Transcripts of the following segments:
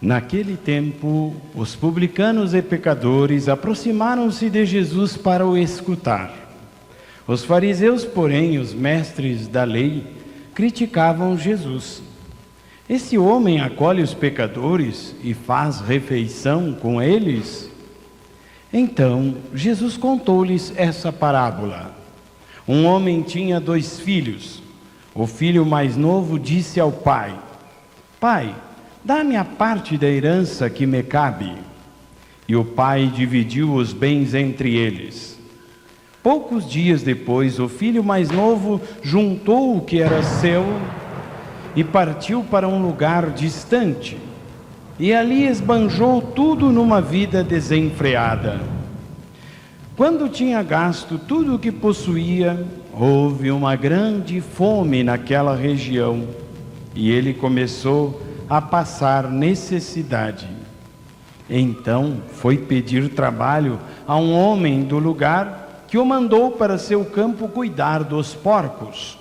Naquele tempo, os publicanos e pecadores aproximaram-se de Jesus para o escutar. Os fariseus, porém, os mestres da lei, criticavam Jesus. Esse homem acolhe os pecadores e faz refeição com eles? Então, Jesus contou-lhes essa parábola. Um homem tinha 2 filhos. O filho mais novo disse ao pai: Pai, dá-me a parte da herança que me cabe. E o pai dividiu os bens entre eles. Poucos dias depois, o filho mais novo juntou o que era seu e partiu para um lugar distante. E ali esbanjou tudo numa vida desenfreada. Quando tinha gasto tudo o que possuía, houve uma grande fome naquela região, e ele começou a passar necessidade. Então foi pedir trabalho a um homem do lugar, que o mandou para seu campo cuidar dos porcos.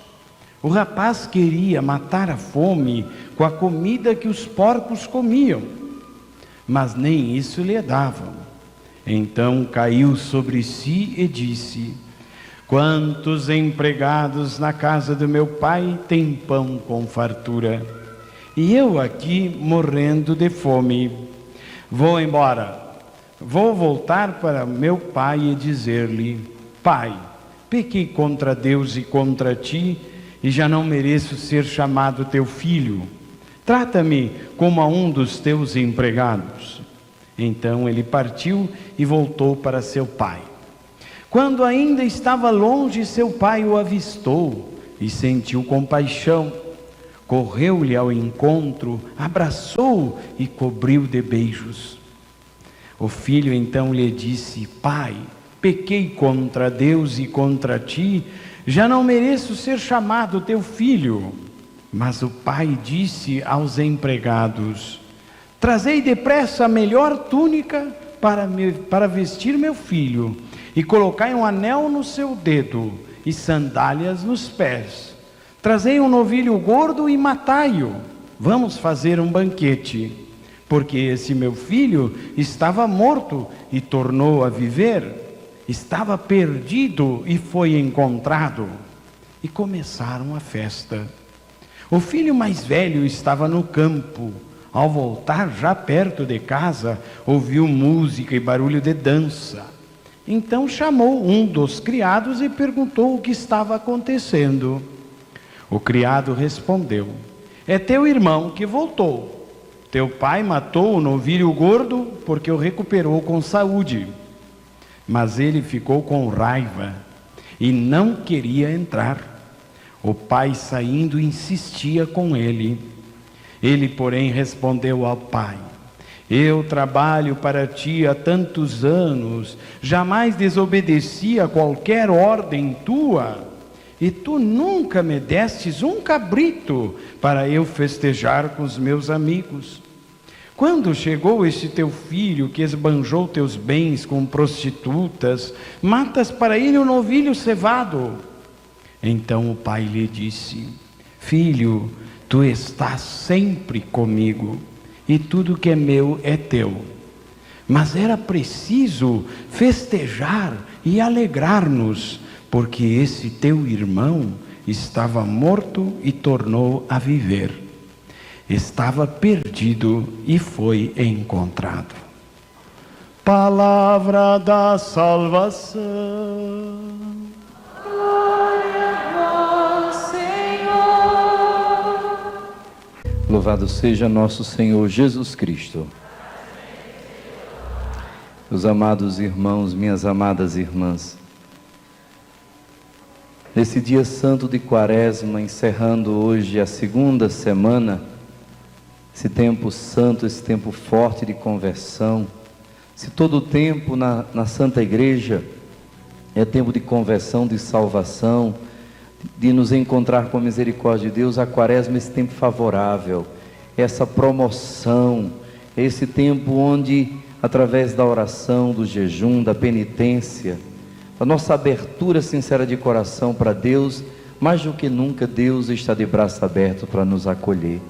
O rapaz queria matar a fome com a comida que os porcos comiam, mas nem isso lhe davam. Então caiu sobre si e disse: Quantos empregados na casa do meu pai têm pão com fartura, e eu aqui morrendo de fome? Vou embora, vou voltar para meu pai e dizer-lhe: Pai, pequei contra Deus e contra ti, e já não mereço ser chamado teu filho. Trata-me como a um dos teus empregados. Então ele partiu e voltou para seu pai. Quando ainda estava longe, seu pai o avistou e sentiu compaixão. Correu-lhe ao encontro, abraçou-o e cobriu de beijos. O filho então lhe disse: Pai, pequei contra Deus e contra ti, já não mereço ser chamado teu filho. Mas o pai disse aos empregados: Trazei depressa a melhor túnica para vestir meu filho, e colocai um anel no seu dedo e sandálias nos pés. Trazei um novilho gordo e matai-o. Vamos fazer um banquete, porque esse meu filho estava morto e tornou a viver. Estava perdido e foi encontrado. E começaram a festa. O filho mais velho estava no campo. Ao voltar, já perto de casa, ouviu música e barulho de dança. Então chamou um dos criados e perguntou o que estava acontecendo. O criado respondeu: É teu irmão que voltou. Teu pai matou o novilho gordo porque o recuperou com saúde. Mas ele ficou com raiva e não queria entrar. O pai, saindo, insistia com ele. Ele, porém, respondeu ao pai: Eu trabalho para ti há tantos anos, jamais desobedeci a qualquer ordem tua, e tu nunca me destes um cabrito para eu festejar com os meus amigos. Quando chegou este teu filho que esbanjou teus bens com prostitutas, matas para ele um novilho cevado. Então o pai lhe disse: Filho, tu estás sempre comigo, e tudo que é meu é teu. Mas era preciso festejar e alegrar-nos, porque esse teu irmão estava morto e tornou a viver. Estava perdido e foi encontrado. Palavra da salvação. Glória a vós, Senhor. Louvado seja nosso Senhor Jesus Cristo. Meus amados irmãos, minhas amadas irmãs, nesse dia santo de Quaresma, encerrando hoje a segunda semana, esse tempo santo, esse tempo forte de conversão, se todo o tempo na Santa Igreja é tempo de conversão, de salvação, de nos encontrar com a misericórdia de Deus, a Quaresma é esse tempo favorável, essa promoção, esse tempo onde, através da oração, do jejum, da penitência, da nossa abertura sincera de coração para Deus, mais do que nunca Deus está de braço aberto para nos acolher.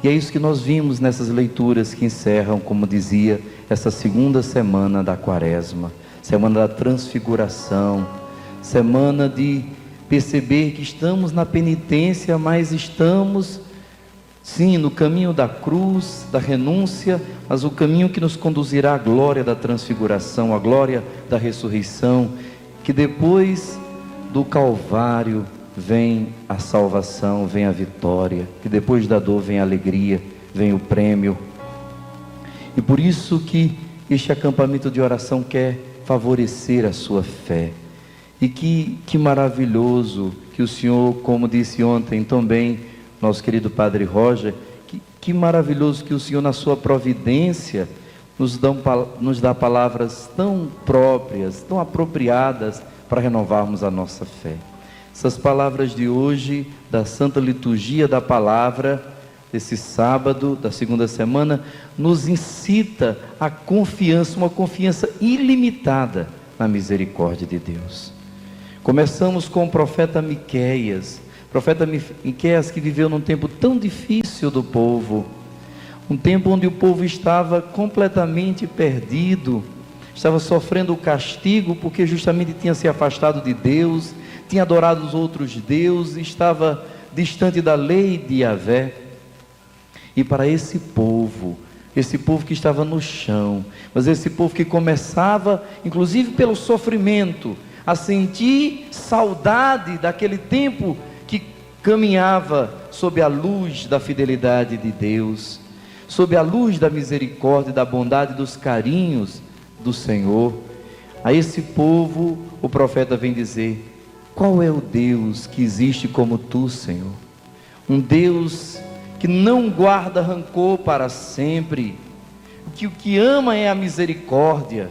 E é isso que nós vimos nessas leituras que encerram, como dizia, essa segunda semana da Quaresma, semana da transfiguração, semana de perceber que estamos na penitência, mas estamos, sim, no caminho da cruz, da renúncia, mas o caminho que nos conduzirá à glória da transfiguração, à glória da ressurreição, que depois do Calvário vem a salvação, vem a vitória, que depois da dor vem a alegria, vem o prêmio. E por isso que este acampamento de oração quer favorecer a sua fé. E que maravilhoso que o Senhor, como disse ontem também nosso querido Padre Roger, que maravilhoso que o Senhor, na sua providência, nos dá palavras tão próprias, tão apropriadas para renovarmos a nossa fé. Essas palavras de hoje, da Santa Liturgia da Palavra, desse sábado, da segunda semana, nos incita a confiança, uma confiança ilimitada na misericórdia de Deus. Começamos com o profeta Miqueias, que viveu num tempo tão difícil do povo, um tempo onde o povo estava completamente perdido, estava sofrendo o castigo porque justamente tinha se afastado de Deus, tinha adorado os outros deuses, estava distante da lei de Yahvé. E para esse povo que estava no chão, mas esse povo que começava, inclusive pelo sofrimento, a sentir saudade daquele tempo que caminhava sob a luz da fidelidade de Deus, sob a luz da misericórdia, da bondade, dos carinhos do Senhor. A esse povo o profeta vem dizer: qual é o Deus que existe como tu, Senhor? Um Deus que não guarda rancor para sempre, que o que ama é a misericórdia.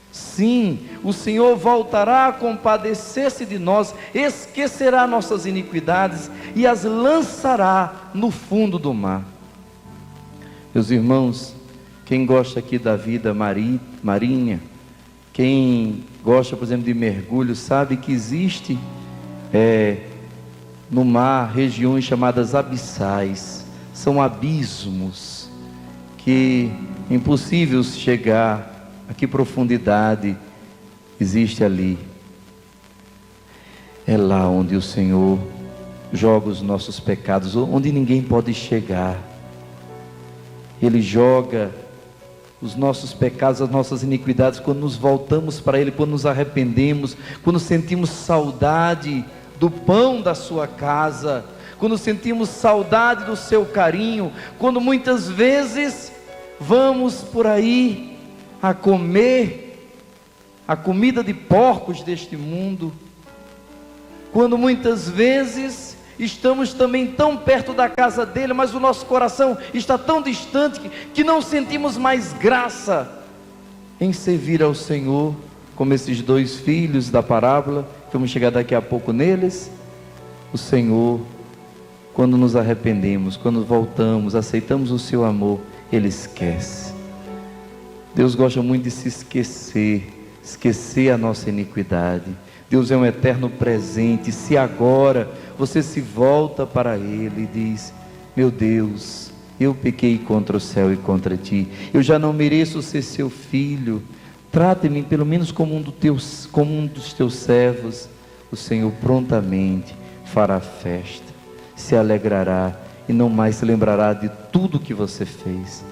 Sim, o Senhor voltará a compadecer-se de nós, esquecerá nossas iniquidades e as lançará no fundo do mar. Meus irmãos, quem gosta aqui da vida marinha, quem gosta, por exemplo, de mergulho, sabe que existe no mar regiões chamadas abissais. São abismos que é impossível chegar. A que profundidade existe ali? É lá onde o Senhor joga os nossos pecados, onde ninguém pode chegar. Ele joga os nossos pecados, as nossas iniquidades, quando nos voltamos para Ele, quando nos arrependemos, quando sentimos saudade do pão da sua casa, quando sentimos saudade do seu carinho, quando muitas vezes vamos por aí a comer a comida de porcos deste mundo, quando muitas vezes estamos também tão perto da casa dele, mas o nosso coração está tão distante que não sentimos mais graça em servir ao Senhor, como esses dois filhos da parábola. Vamos chegar daqui a pouco neles. O Senhor, quando nos arrependemos, quando voltamos, aceitamos o seu amor, Ele esquece. Deus gosta muito de se esquecer a nossa iniquidade. Deus é um eterno presente. Se agora você se volta para Ele e diz: meu Deus, eu pequei contra o céu e contra ti, eu já não mereço ser seu filho, trate-me pelo menos como um dos teus servos. O Senhor prontamente fará festa, se alegrará e não mais se lembrará de tudo que você fez.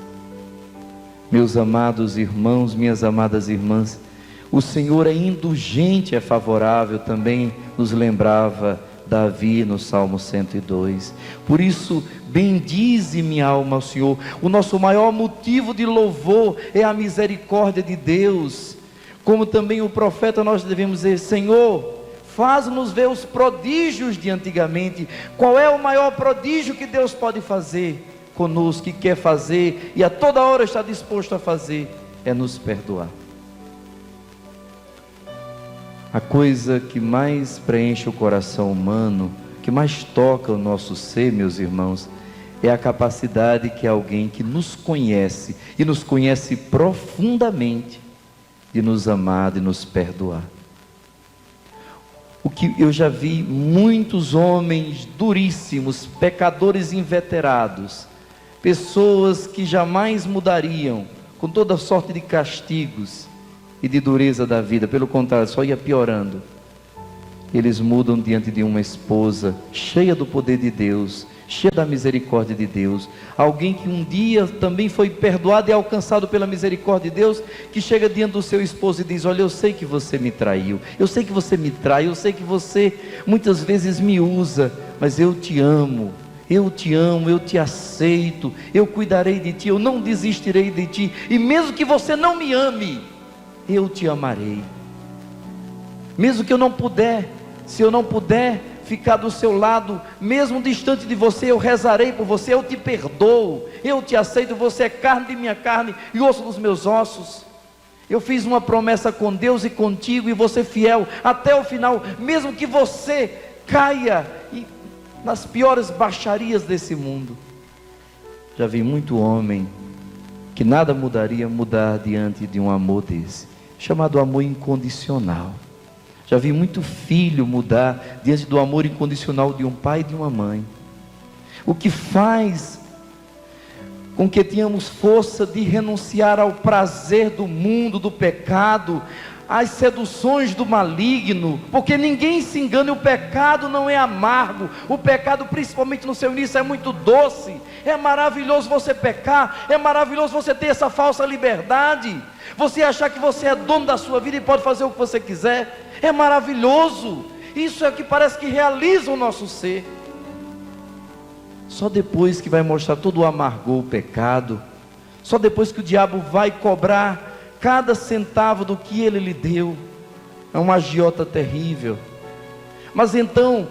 Meus amados irmãos, minhas amadas irmãs, o Senhor é indulgente, é favorável, também nos lembrava Davi no Salmo 102. Por isso, bendize minha alma ao Senhor. O nosso maior motivo de louvor é a misericórdia de Deus. Como também o profeta, nós devemos dizer: Senhor, faz-nos ver os prodígios de antigamente. Qual é o maior prodígio que Deus pode fazer conosco, que quer fazer e a toda hora está disposto a fazer? É nos perdoar. A coisa que mais preenche o coração humano, que mais toca o nosso ser, meus irmãos, é a capacidade que alguém que nos conhece, e nos conhece profundamente, de nos amar, de nos perdoar. O que eu já vi muitos homens duríssimos, pecadores inveterados, pessoas que jamais mudariam, com toda sorte de castigos e de dureza da vida, pelo contrário, só ia piorando. Eles mudam diante de uma esposa cheia do poder de Deus, cheia da misericórdia de Deus, alguém que um dia também foi perdoado e alcançado pela misericórdia de Deus, que chega diante do seu esposo e diz: olha, eu sei que você me traiu, eu sei que você me trai, eu sei que você muitas vezes me usa, mas eu te amo, eu te aceito, eu cuidarei de ti, eu não desistirei de ti, e mesmo que você não me ame, eu te amarei, mesmo que eu não puder, se eu não puder ficar do seu lado, mesmo distante de você, eu rezarei por você, eu te perdoo, eu te aceito, você é carne de minha carne e osso dos meus ossos. Eu fiz uma promessa com Deus e contigo, e você fiel até o final, mesmo que você caia nas piores baixarias desse mundo. Já vi muito homem que nada mudaria, mudar diante de um amor desse, chamado amor incondicional. Já vi muito filho mudar diante do amor incondicional de um pai e de uma mãe. O que faz com que tenhamos força de renunciar ao prazer do mundo, do pecado, às seduções do maligno, porque ninguém se engane, o pecado não é amargo, o pecado principalmente no seu início é muito doce, é maravilhoso você pecar, é maravilhoso você ter essa falsa liberdade, você achar que você é dono da sua vida e pode fazer o que você quiser, é maravilhoso, isso é o que parece que realiza o nosso ser. Só depois que vai mostrar todo o amargor, o pecado, só depois que o diabo vai cobrar cada centavo do que ele lhe deu, é uma agiota terrível. Mas então,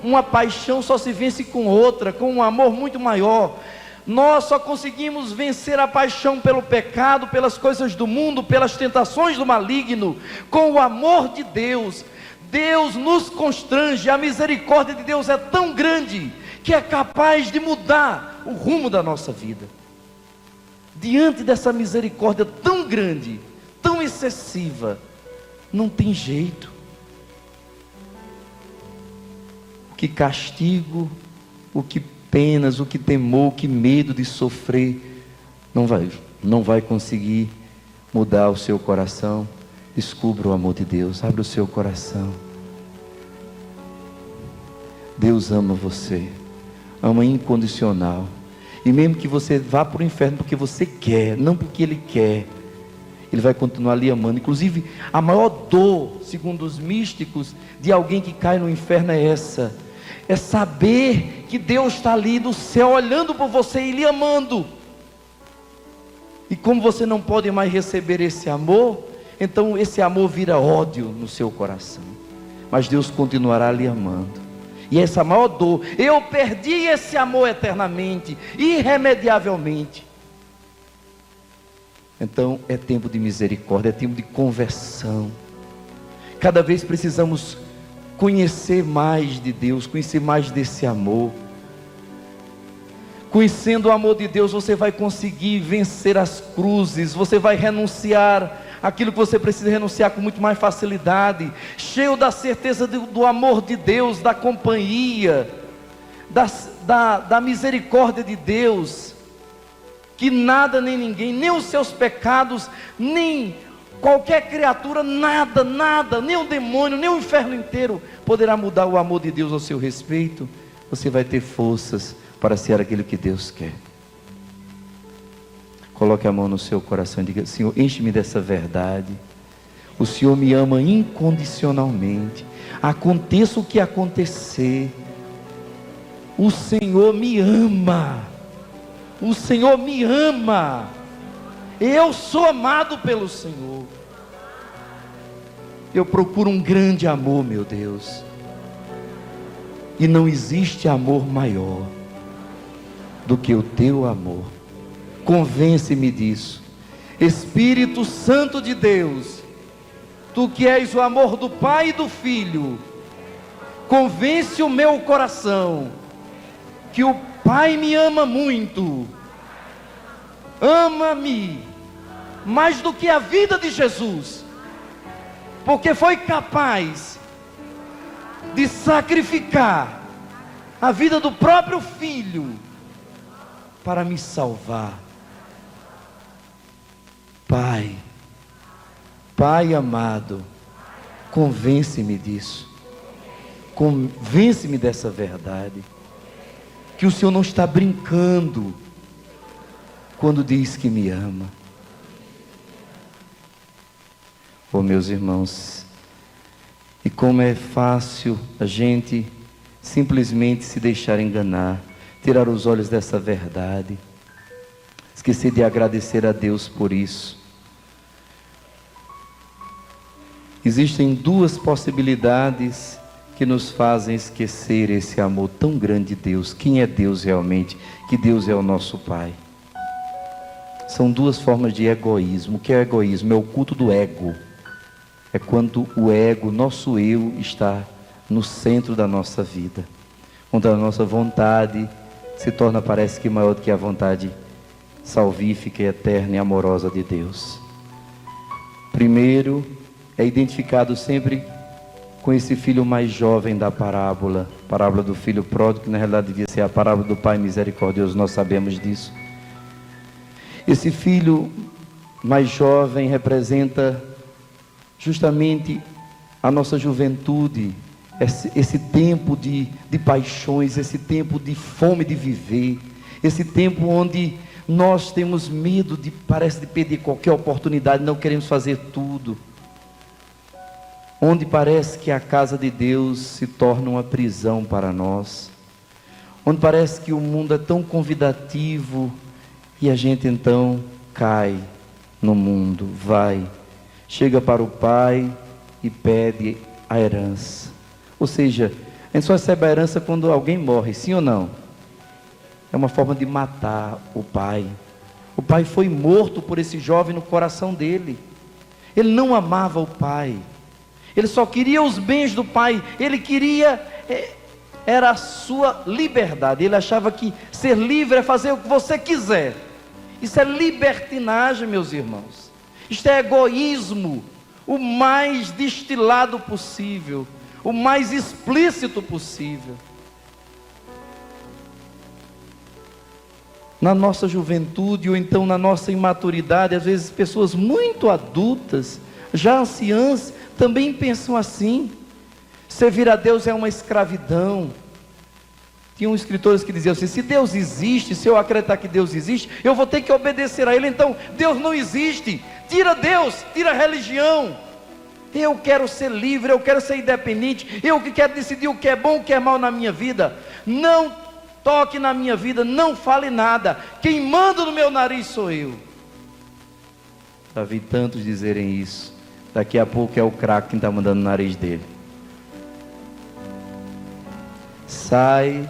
uma paixão só se vence com outra, com um amor muito maior. Nós só conseguimos vencer a paixão pelo pecado, pelas coisas do mundo, pelas tentações do maligno, com o amor de Deus. Deus nos constrange, a misericórdia de Deus é tão grande, que é capaz de mudar o rumo da nossa vida. Diante dessa misericórdia tão grande, tão excessiva, não tem jeito. O que castigo, o que penas, o que temor, o que medo de sofrer, não vai conseguir mudar o seu coração. Descubra o amor de Deus, abre o seu coração. Deus ama você, ama incondicional. E mesmo que você vá para o inferno porque você quer, não porque Ele quer, Ele vai continuar lhe amando. Inclusive, a maior dor, segundo os místicos, de alguém que cai no inferno é essa: é saber que Deus está ali do céu, olhando por você e lhe amando. E como você não pode mais receber esse amor, então esse amor vira ódio no seu coração. Mas Deus continuará lhe amando. E essa maior dor, eu perdi esse amor eternamente, irremediavelmente. Então é tempo de misericórdia, é tempo de conversão. Cada vez precisamos conhecer mais de Deus, conhecer mais desse amor. Conhecendo o amor de Deus, você vai conseguir vencer as cruzes, você vai renunciar aquilo que você precisa renunciar com muito mais facilidade, cheio da certeza do amor de Deus, da companhia, da misericórdia de Deus, que nada nem ninguém, nem os seus pecados, nem qualquer criatura, nada, nem o demônio, nem o inferno inteiro poderá mudar o amor de Deus ao seu respeito. Você vai ter forças para ser aquilo que Deus quer. Coloque a mão no seu coração e diga: Senhor, enche-me dessa verdade. O Senhor me ama incondicionalmente. Aconteça o que acontecer, o Senhor me ama. O Senhor me ama. Eu sou amado pelo Senhor. Eu procuro um grande amor, meu Deus. E não existe amor maior do que o teu amor. Convence-me disso, Espírito Santo de Deus, Tu que és o amor do Pai e do Filho, convence o meu coração, que o Pai me ama muito, ama-me, mais do que a vida de Jesus, porque foi capaz de sacrificar a vida do próprio filho para me salvar. Pai, Pai amado, convence-me disso. Convence-me dessa verdade. Que o Senhor não está brincando quando diz que me ama. Oh, meus irmãos, e como é fácil a gente simplesmente se deixar enganar, tirar os olhos dessa verdade, esquecer de agradecer a Deus por isso. Existem duas possibilidades que nos fazem esquecer esse amor tão grande de Deus. Quem é Deus realmente? Que Deus é o nosso Pai. São duas formas de egoísmo. O que é egoísmo? É o culto do ego. É quando o ego, nosso eu, está no centro da nossa vida. Quando a nossa vontade se torna, parece que maior do que a vontade salvífica, eterna e amorosa de Deus. Primeiro, é identificado sempre com esse filho mais jovem da parábola do filho pródigo, que na realidade devia ser a parábola do Pai misericordioso, nós sabemos disso. Esse filho mais jovem representa justamente a nossa juventude, esse tempo de paixões, esse tempo de fome de viver, esse tempo onde nós temos medo parece de perder qualquer oportunidade, não queremos fazer tudo. Onde parece que a casa de Deus se torna uma prisão para nós, onde parece que o mundo é tão convidativo e a gente então cai no mundo, chega para o Pai e pede a herança. Ou seja, a gente só recebe a herança quando alguém morre, sim ou não? É uma forma de matar o Pai. O Pai foi morto por esse jovem no coração dele. Ele não amava o Pai. Ele só queria os bens do Pai. Ele queria, era a sua liberdade. Ele achava que ser livre é fazer o que você quiser. Isso é libertinagem, meus irmãos. Isto é egoísmo, o mais destilado possível, o mais explícito possível. Na nossa juventude ou então na nossa imaturidade, às vezes pessoas muito adultas, já anciãs, também pensam assim. Servir a Deus é uma escravidão. Tinham escritores que diziam assim: se Deus existe, se eu acreditar que Deus existe, eu vou ter que obedecer a Ele. Então Deus não existe. Tira Deus, tira a religião. Eu quero ser livre, eu quero ser independente, eu que quero decidir o que é bom, o que é mal na minha vida. Não toque na minha vida, não fale nada. Quem manda no meu nariz sou eu. Já vi tantos dizerem isso. Daqui a pouco é o craque quem está mandando no nariz dele. Sai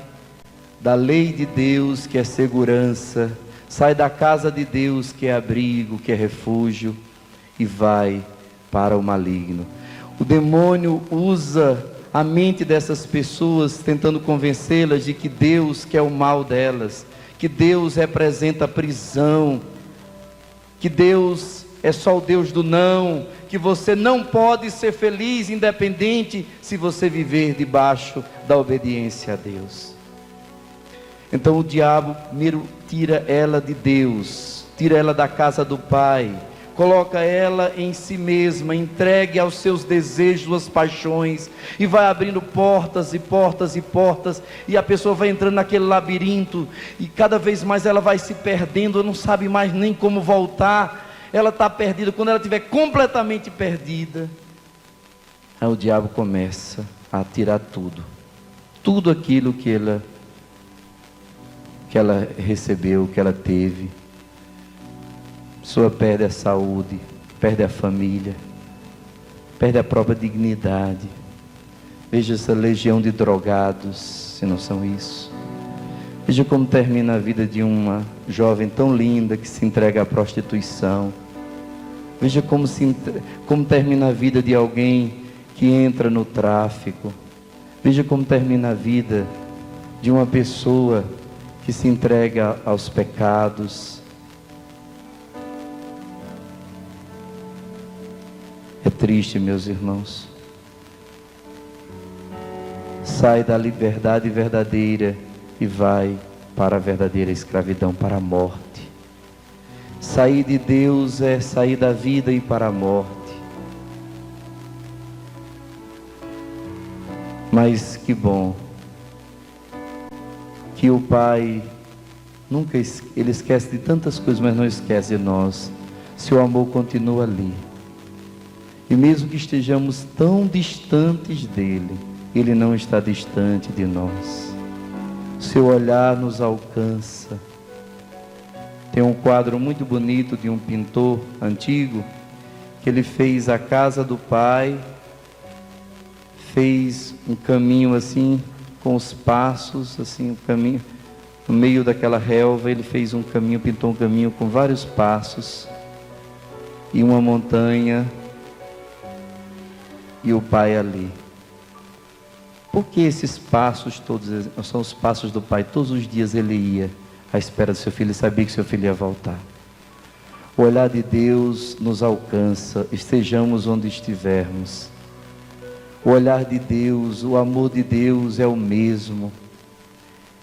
da lei de Deus, que é segurança. Sai da casa de Deus, que é abrigo, que é refúgio, e vai para o maligno. O demônio usa a mente dessas pessoas, tentando convencê-las de que Deus quer o mal delas, que Deus representa a prisão, que Deus é só o Deus do não, que você não pode ser feliz, independente, se você viver debaixo da obediência a Deus. Então o diabo primeiro tira ela de Deus, tira ela da casa do Pai, coloca ela em si mesma, entregue aos seus desejos, suas paixões, e vai abrindo portas e portas e portas, e a pessoa vai entrando naquele labirinto, e cada vez mais ela vai se perdendo, não sabe mais nem como voltar. Ela está perdida. Quando ela estiver completamente perdida, aí o diabo começa a tirar tudo aquilo que ela recebeu, que ela teve. A pessoa perde a saúde, perde a família, perde a própria dignidade. Veja essa legião de drogados, se não são isso. Veja como termina a vida de uma jovem tão linda que se entrega à prostituição. Veja como termina a vida de alguém que entra no tráfico. Veja como termina a vida de uma pessoa que se entrega aos pecados. É triste, meus irmãos. sai da liberdade verdadeira e vai para a verdadeira escravidão, para a morte. Sair de Deus é sair da vida e ir para a morte. Mas que bom que o Pai nunca ele esquece de tantas coisas, mas não esquece de nós. Seu amor continua ali. E mesmo que estejamos tão distantes dele, ele não está distante de nós. Seu olhar nos alcança. Tem um quadro muito bonito de um pintor antigo, que ele fez a casa do Pai, fez um caminho assim, com os passos, assim, um caminho, no meio daquela relva, ele fez um caminho, pintou um caminho com vários passos, e uma montanha, e o Pai ali. Por que esses passos todos são os passos do Pai? Todos os dias ele ia à espera do seu filho e sabia que seu filho ia voltar. O olhar de Deus nos alcança, estejamos onde estivermos. O olhar de Deus, o amor de Deus é o mesmo.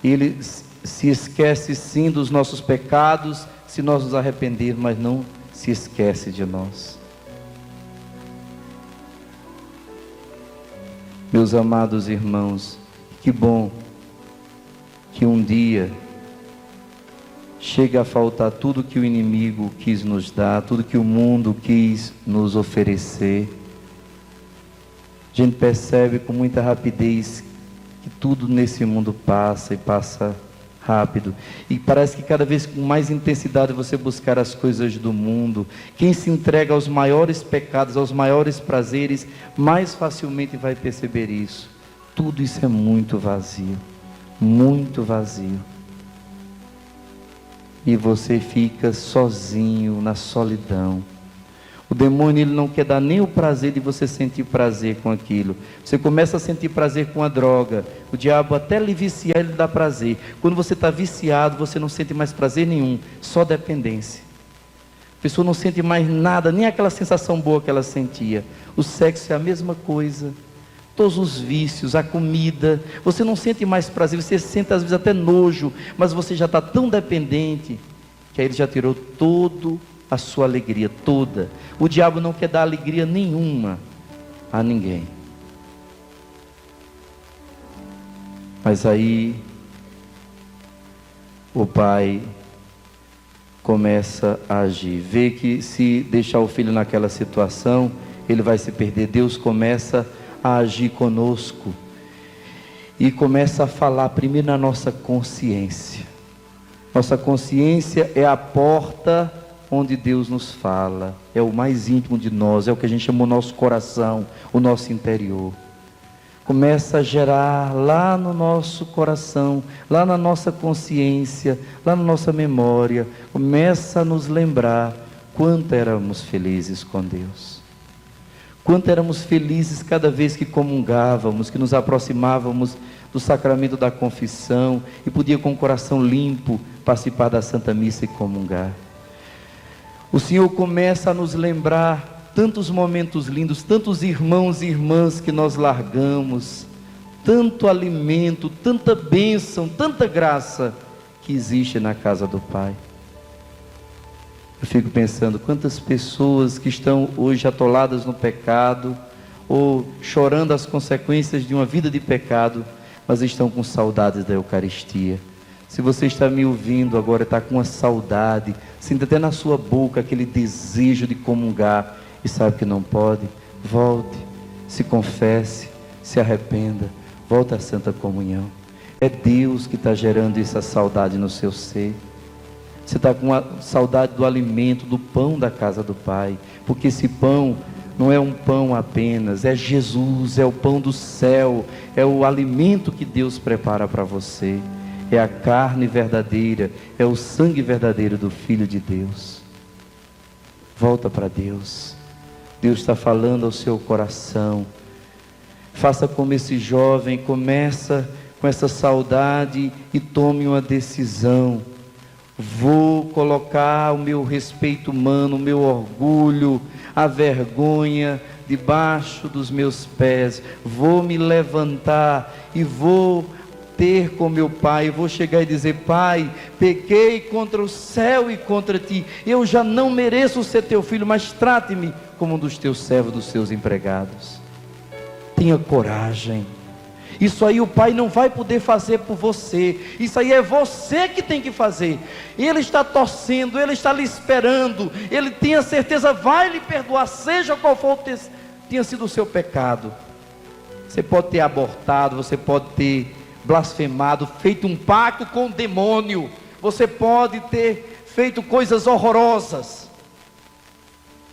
Ele se esquece sim dos nossos pecados, se nós nos arrependermos, mas não se esquece de nós. Meus amados irmãos, que bom que um dia chega a faltar tudo que o inimigo quis nos dar, tudo que o mundo quis nos oferecer. A gente percebe com muita rapidez que tudo nesse mundo passa e passa rápido. E parece que cada vez com mais intensidade você buscar as coisas do mundo. Quem se entrega aos maiores pecados, aos maiores prazeres, mais facilmente vai perceber isso. Tudo isso é muito vazio. Muito vazio. E você fica sozinho na solidão. O demônio ele não quer dar nem o prazer de você sentir prazer com aquilo. Você começa a sentir prazer com a droga. O diabo até lhe viciar, ele dá prazer. Quando você está viciado, você não sente mais prazer nenhum, só dependência. A pessoa não sente mais nada, nem aquela sensação boa que ela sentia. O sexo é a mesma coisa. Todos os vícios, a comida, você não sente mais prazer, você sente às vezes até nojo, mas você já está tão dependente, que aí ele já tirou todo a sua alegria toda. O diabo não quer dar alegria nenhuma a ninguém. Mas aí o Pai começa a agir, vê que se deixar o filho naquela situação, ele vai se perder. Deus começa a agir conosco e começa a falar primeiro na nossa consciência. Nossa consciência é a porta onde Deus nos fala, é o mais íntimo de nós, é o que a gente chama o nosso coração, o nosso interior. Começa a gerar lá no nosso coração, lá na nossa consciência, lá na nossa memória, começa a nos lembrar quanto éramos felizes com Deus. Quanto éramos felizes cada vez que comungávamos, que nos aproximávamos do sacramento da confissão e podia com o coração limpo participar da Santa Missa e comungar. O Senhor começa a nos lembrar tantos momentos lindos, tantos irmãos e irmãs que nós largamos, tanto alimento, tanta bênção, tanta graça que existe na casa do Pai. Eu fico pensando quantas pessoas que estão hoje atoladas no pecado, ou chorando as consequências de uma vida de pecado, mas estão com saudades da Eucaristia. Se você está me ouvindo agora, está com uma saudade, sinta até na sua boca aquele desejo de comungar, e sabe que não pode, volte, se confesse, se arrependa, volte à Santa Comunhão. É Deus que está gerando essa saudade no seu ser. Você está com a saudade do alimento, do pão da casa do Pai, porque esse pão não é um pão apenas, é Jesus, é o pão do céu, é o alimento que Deus prepara para você. É a carne verdadeira, é o sangue verdadeiro do Filho de Deus. Volta para Deus. Deus está falando ao seu coração. Faça como esse jovem, começa com essa saudade e tome uma decisão. Vou colocar o meu respeito humano, o meu orgulho, a vergonha debaixo dos meus pés, vou me levantar e vou ter com meu pai, vou chegar e dizer: Pai, pequei contra o céu e contra ti, eu já não mereço ser teu filho, mas trate-me como um dos teus servos, dos teus empregados. Tenha coragem. Isso aí o pai não vai poder fazer por você, isso aí é você que tem que fazer. Ele está torcendo, ele está lhe esperando, ele tem a certeza, vai lhe perdoar, seja qual for tenha sido o seu pecado. Você pode ter abortado, você pode ter blasfemado, feito um pacto com o demônio, você pode ter feito coisas horrorosas,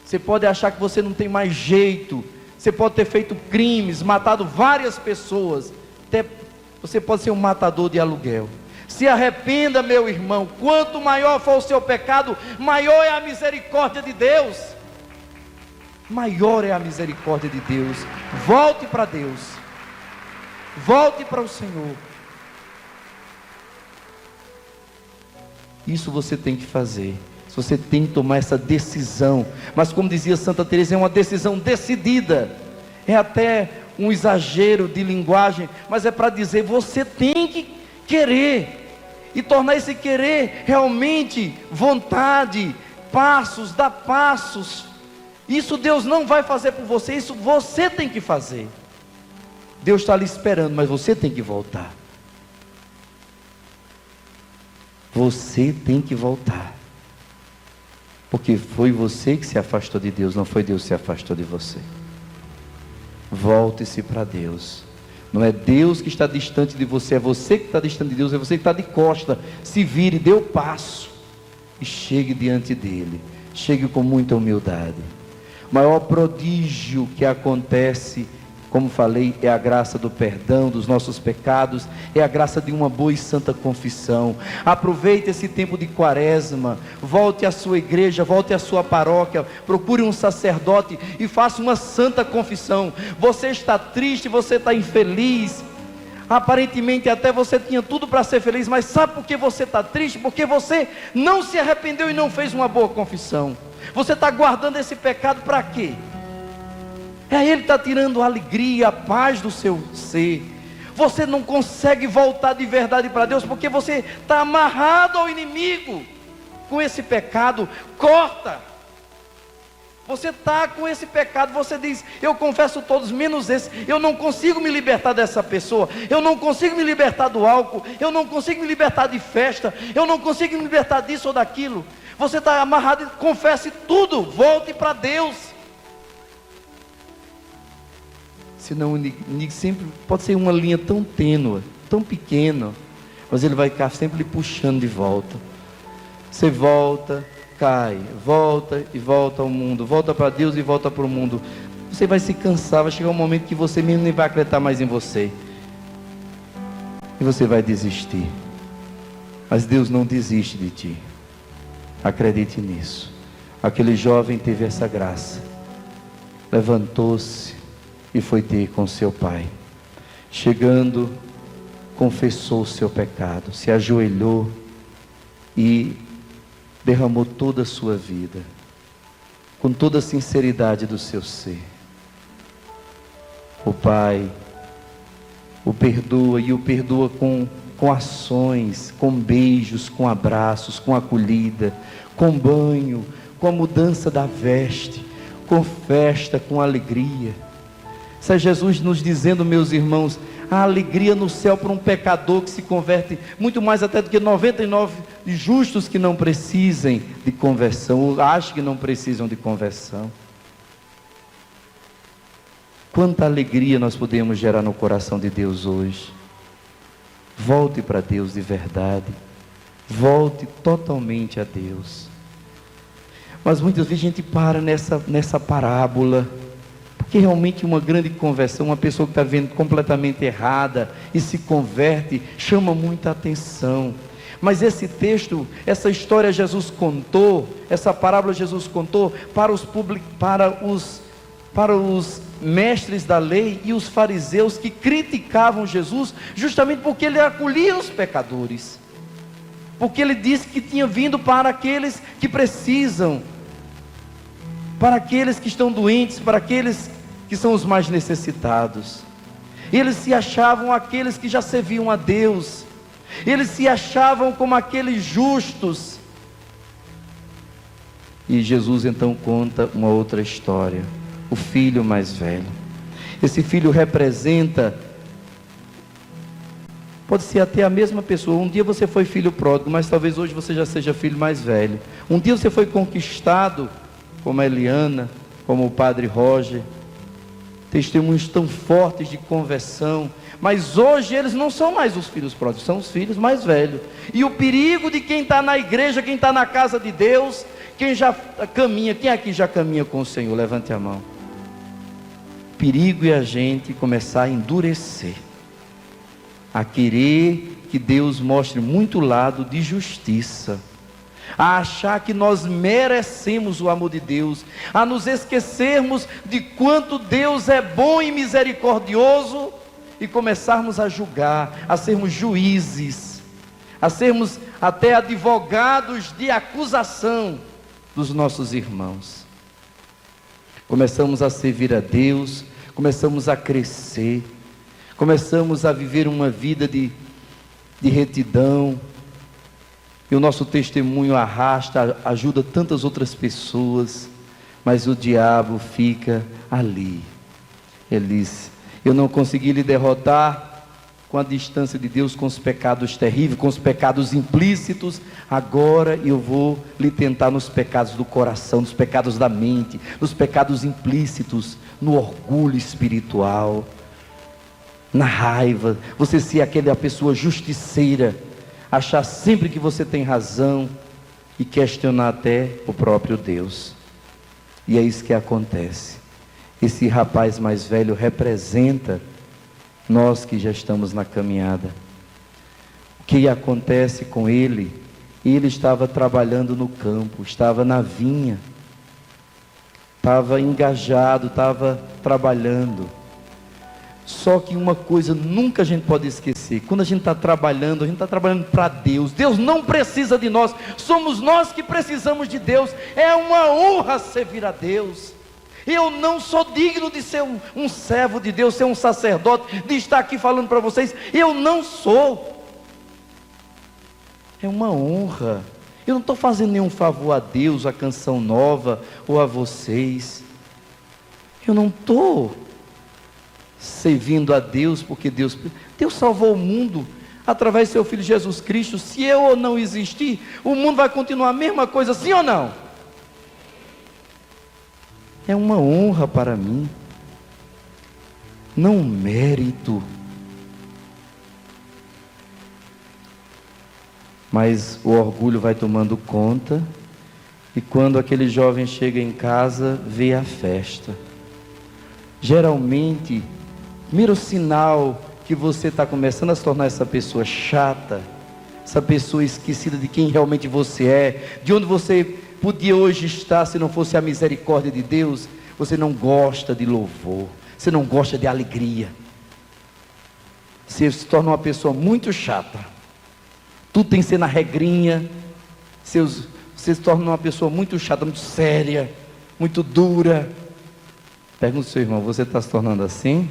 você pode achar que você não tem mais jeito, você pode ter feito crimes, matado várias pessoas, até você pode ser um matador de aluguel. Se arrependa, meu irmão, quanto maior for o seu pecado, maior é a misericórdia de Deus. Maior é a misericórdia de Deus. Volte para Deus, volte para o Senhor. Isso você tem que fazer. Você tem que tomar essa decisão. Mas como dizia Santa Teresa, é uma decisão decidida. É até um exagero de linguagem, mas é para dizer, você tem que querer. E tornar esse querer realmente vontade, passos, dar passos. Isso Deus não vai fazer por você, isso você tem que fazer. Deus está ali esperando, mas você tem que voltar. Você tem que voltar. Porque foi você que se afastou de Deus, não foi Deus que se afastou de você. Volte-se para Deus. Não é Deus que está distante de você, é você que está distante de Deus, é você que está de costa. Se vire, dê o passo e chegue diante dele. Chegue com muita humildade. O maior prodígio que acontece, como falei, é a graça do perdão dos nossos pecados, é a graça de uma boa e santa confissão. Aproveite esse tempo de quaresma, volte à sua igreja, volte à sua paróquia, procure um sacerdote e faça uma santa confissão. Você está triste, você está infeliz, aparentemente até você tinha tudo para ser feliz, mas sabe por que você está triste? Porque você não se arrependeu e não fez uma boa confissão. Você está guardando esse pecado para quê? Ele está tirando a alegria, a paz do seu ser. Você não consegue voltar de verdade para Deus, porque você está amarrado ao inimigo com esse pecado. Corta. Você está com esse pecado, você diz: eu confesso todos menos esse. Eu não consigo me libertar dessa pessoa, eu não consigo me libertar do álcool, eu não consigo me libertar de festa, eu não consigo me libertar disso ou daquilo. Você está amarrado, confesse tudo, volte para Deus. Senão sempre pode ser uma linha tão tênue, tão pequena, mas ele vai ficar sempre lhe puxando de volta. Você volta, cai, volta e volta ao mundo, volta para Deus e volta para o mundo. Você vai se cansar, vai chegar um momento que você mesmo nem vai acreditar mais em você, e você vai desistir. Mas Deus não desiste de ti, acredite nisso. Aquele jovem teve essa graça, levantou-se e foi ter com seu pai. Chegando, confessou o seu pecado, se ajoelhou e derramou toda a sua vida, com toda a sinceridade do seu ser. O pai o perdoa, e o perdoa com ações, com beijos, com abraços, com acolhida, com banho, com a mudança da veste, com festa, com alegria. Isso é Jesus nos dizendo, meus irmãos, a alegria no céu para um pecador que se converte, muito mais até do que 99 justos que não precisem de conversão, ou acham que não precisam de conversão. Quanta alegria nós podemos gerar no coração de Deus hoje. Volte para Deus de verdade, volte totalmente a Deus. Mas muitas vezes a gente para nessa parábola, porque realmente uma grande conversão, uma pessoa que está vendo completamente errada e se converte, chama muita atenção. Mas esse texto, essa história Jesus contou, essa parábola Jesus contou para os mestres da lei e os fariseus que criticavam Jesus, justamente porque ele acolhia os pecadores, porque ele disse que tinha vindo para aqueles que precisam, para aqueles que estão doentes, para aqueles que são os mais necessitados. Eles se achavam aqueles que já serviam a Deus. Eles se achavam como aqueles justos. E Jesus então conta uma outra história. O filho mais velho. Esse filho representa, pode ser até a mesma pessoa. Um dia você foi filho pródigo, mas talvez hoje você já seja filho mais velho. Um dia você foi conquistado, como a Eliana, como o padre Roger. Testemunhos tão fortes de conversão. Mas hoje eles não são mais os filhos pródigos, são os filhos mais velhos. E o perigo de quem está na igreja, quem está na casa de Deus, quem já caminha, quem aqui já caminha com o Senhor? Levante a mão. Perigo é a gente começar a endurecer, a querer que Deus mostre muito lado de justiça, a achar que nós merecemos o amor de Deus, a nos esquecermos de quanto Deus é bom e misericordioso, e começarmos a julgar, a sermos juízes, a sermos até advogados de acusação dos nossos irmãos. Começamos a servir a Deus, começamos a crescer, começamos a viver uma vida de retidão, e o nosso testemunho arrasta, ajuda tantas outras pessoas, mas o diabo fica ali. Ele diz: eu não consegui lhe derrotar com a distância de Deus, com os pecados terríveis, com os pecados implícitos, agora eu vou lhe tentar nos pecados do coração, nos pecados da mente, nos pecados implícitos, no orgulho espiritual, na raiva, você ser aquela pessoa justiceira, achar sempre que você tem razão e questionar até o próprio Deus. E é isso que acontece. Esse rapaz mais velho representa nós que já estamos na caminhada. O que acontece com ele? Ele estava trabalhando no campo, estava na vinha, estava engajado, estava trabalhando. Só que uma coisa nunca a gente pode esquecer: quando a gente está trabalhando, a gente está trabalhando para Deus. Deus não precisa de nós, somos nós que precisamos de Deus. É uma honra servir a Deus. Eu não sou digno de ser um servo de Deus, ser um sacerdote, de estar aqui falando para vocês. Eu não sou. É uma honra. Eu não estou fazendo nenhum favor a Deus, a Canção Nova, ou a vocês. Eu não estou servindo a Deus porque Deus salvou o mundo através do seu Filho Jesus Cristo. Se eu ou não existir, o mundo vai continuar a mesma coisa, sim ou não? É uma honra para mim, não um mérito. Mas o orgulho vai tomando conta, e quando aquele jovem chega em casa, vê a festa. Geralmente, primeiro sinal que você está começando a se tornar essa pessoa chata, essa pessoa esquecida de quem realmente você é, de onde você podia hoje estar se não fosse a misericórdia de Deus. Você não gosta de louvor, você não gosta de alegria, você se torna uma pessoa muito chata, tudo tem que ser na regrinha, você se torna uma pessoa muito chata, muito séria, muito dura. Pergunta ao seu irmão: você está se tornando assim?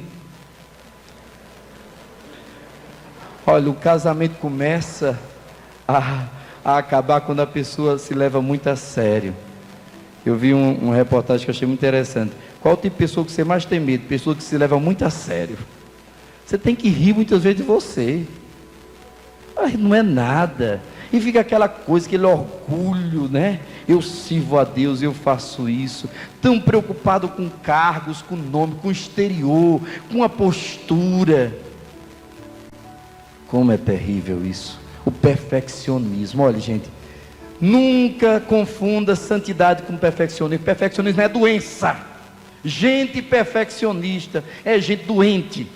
Olha, o casamento começa a acabar quando a pessoa se leva muito a sério. Eu vi uma reportagem que eu achei muito interessante. Qual o tipo de pessoa que você mais tem medo? Pessoa que se leva muito a sério. Você tem que rir muitas vezes de você. Não é nada. E fica aquela coisa, aquele orgulho, né? Eu sirvo a Deus, eu faço isso. Tão preocupado com cargos, com nome, com exterior, com a postura. Como é terrível isso. O perfeccionismo. Olha, gente, nunca confunda santidade com perfeccionismo. Perfeccionismo é doença. Gente perfeccionista é gente doente,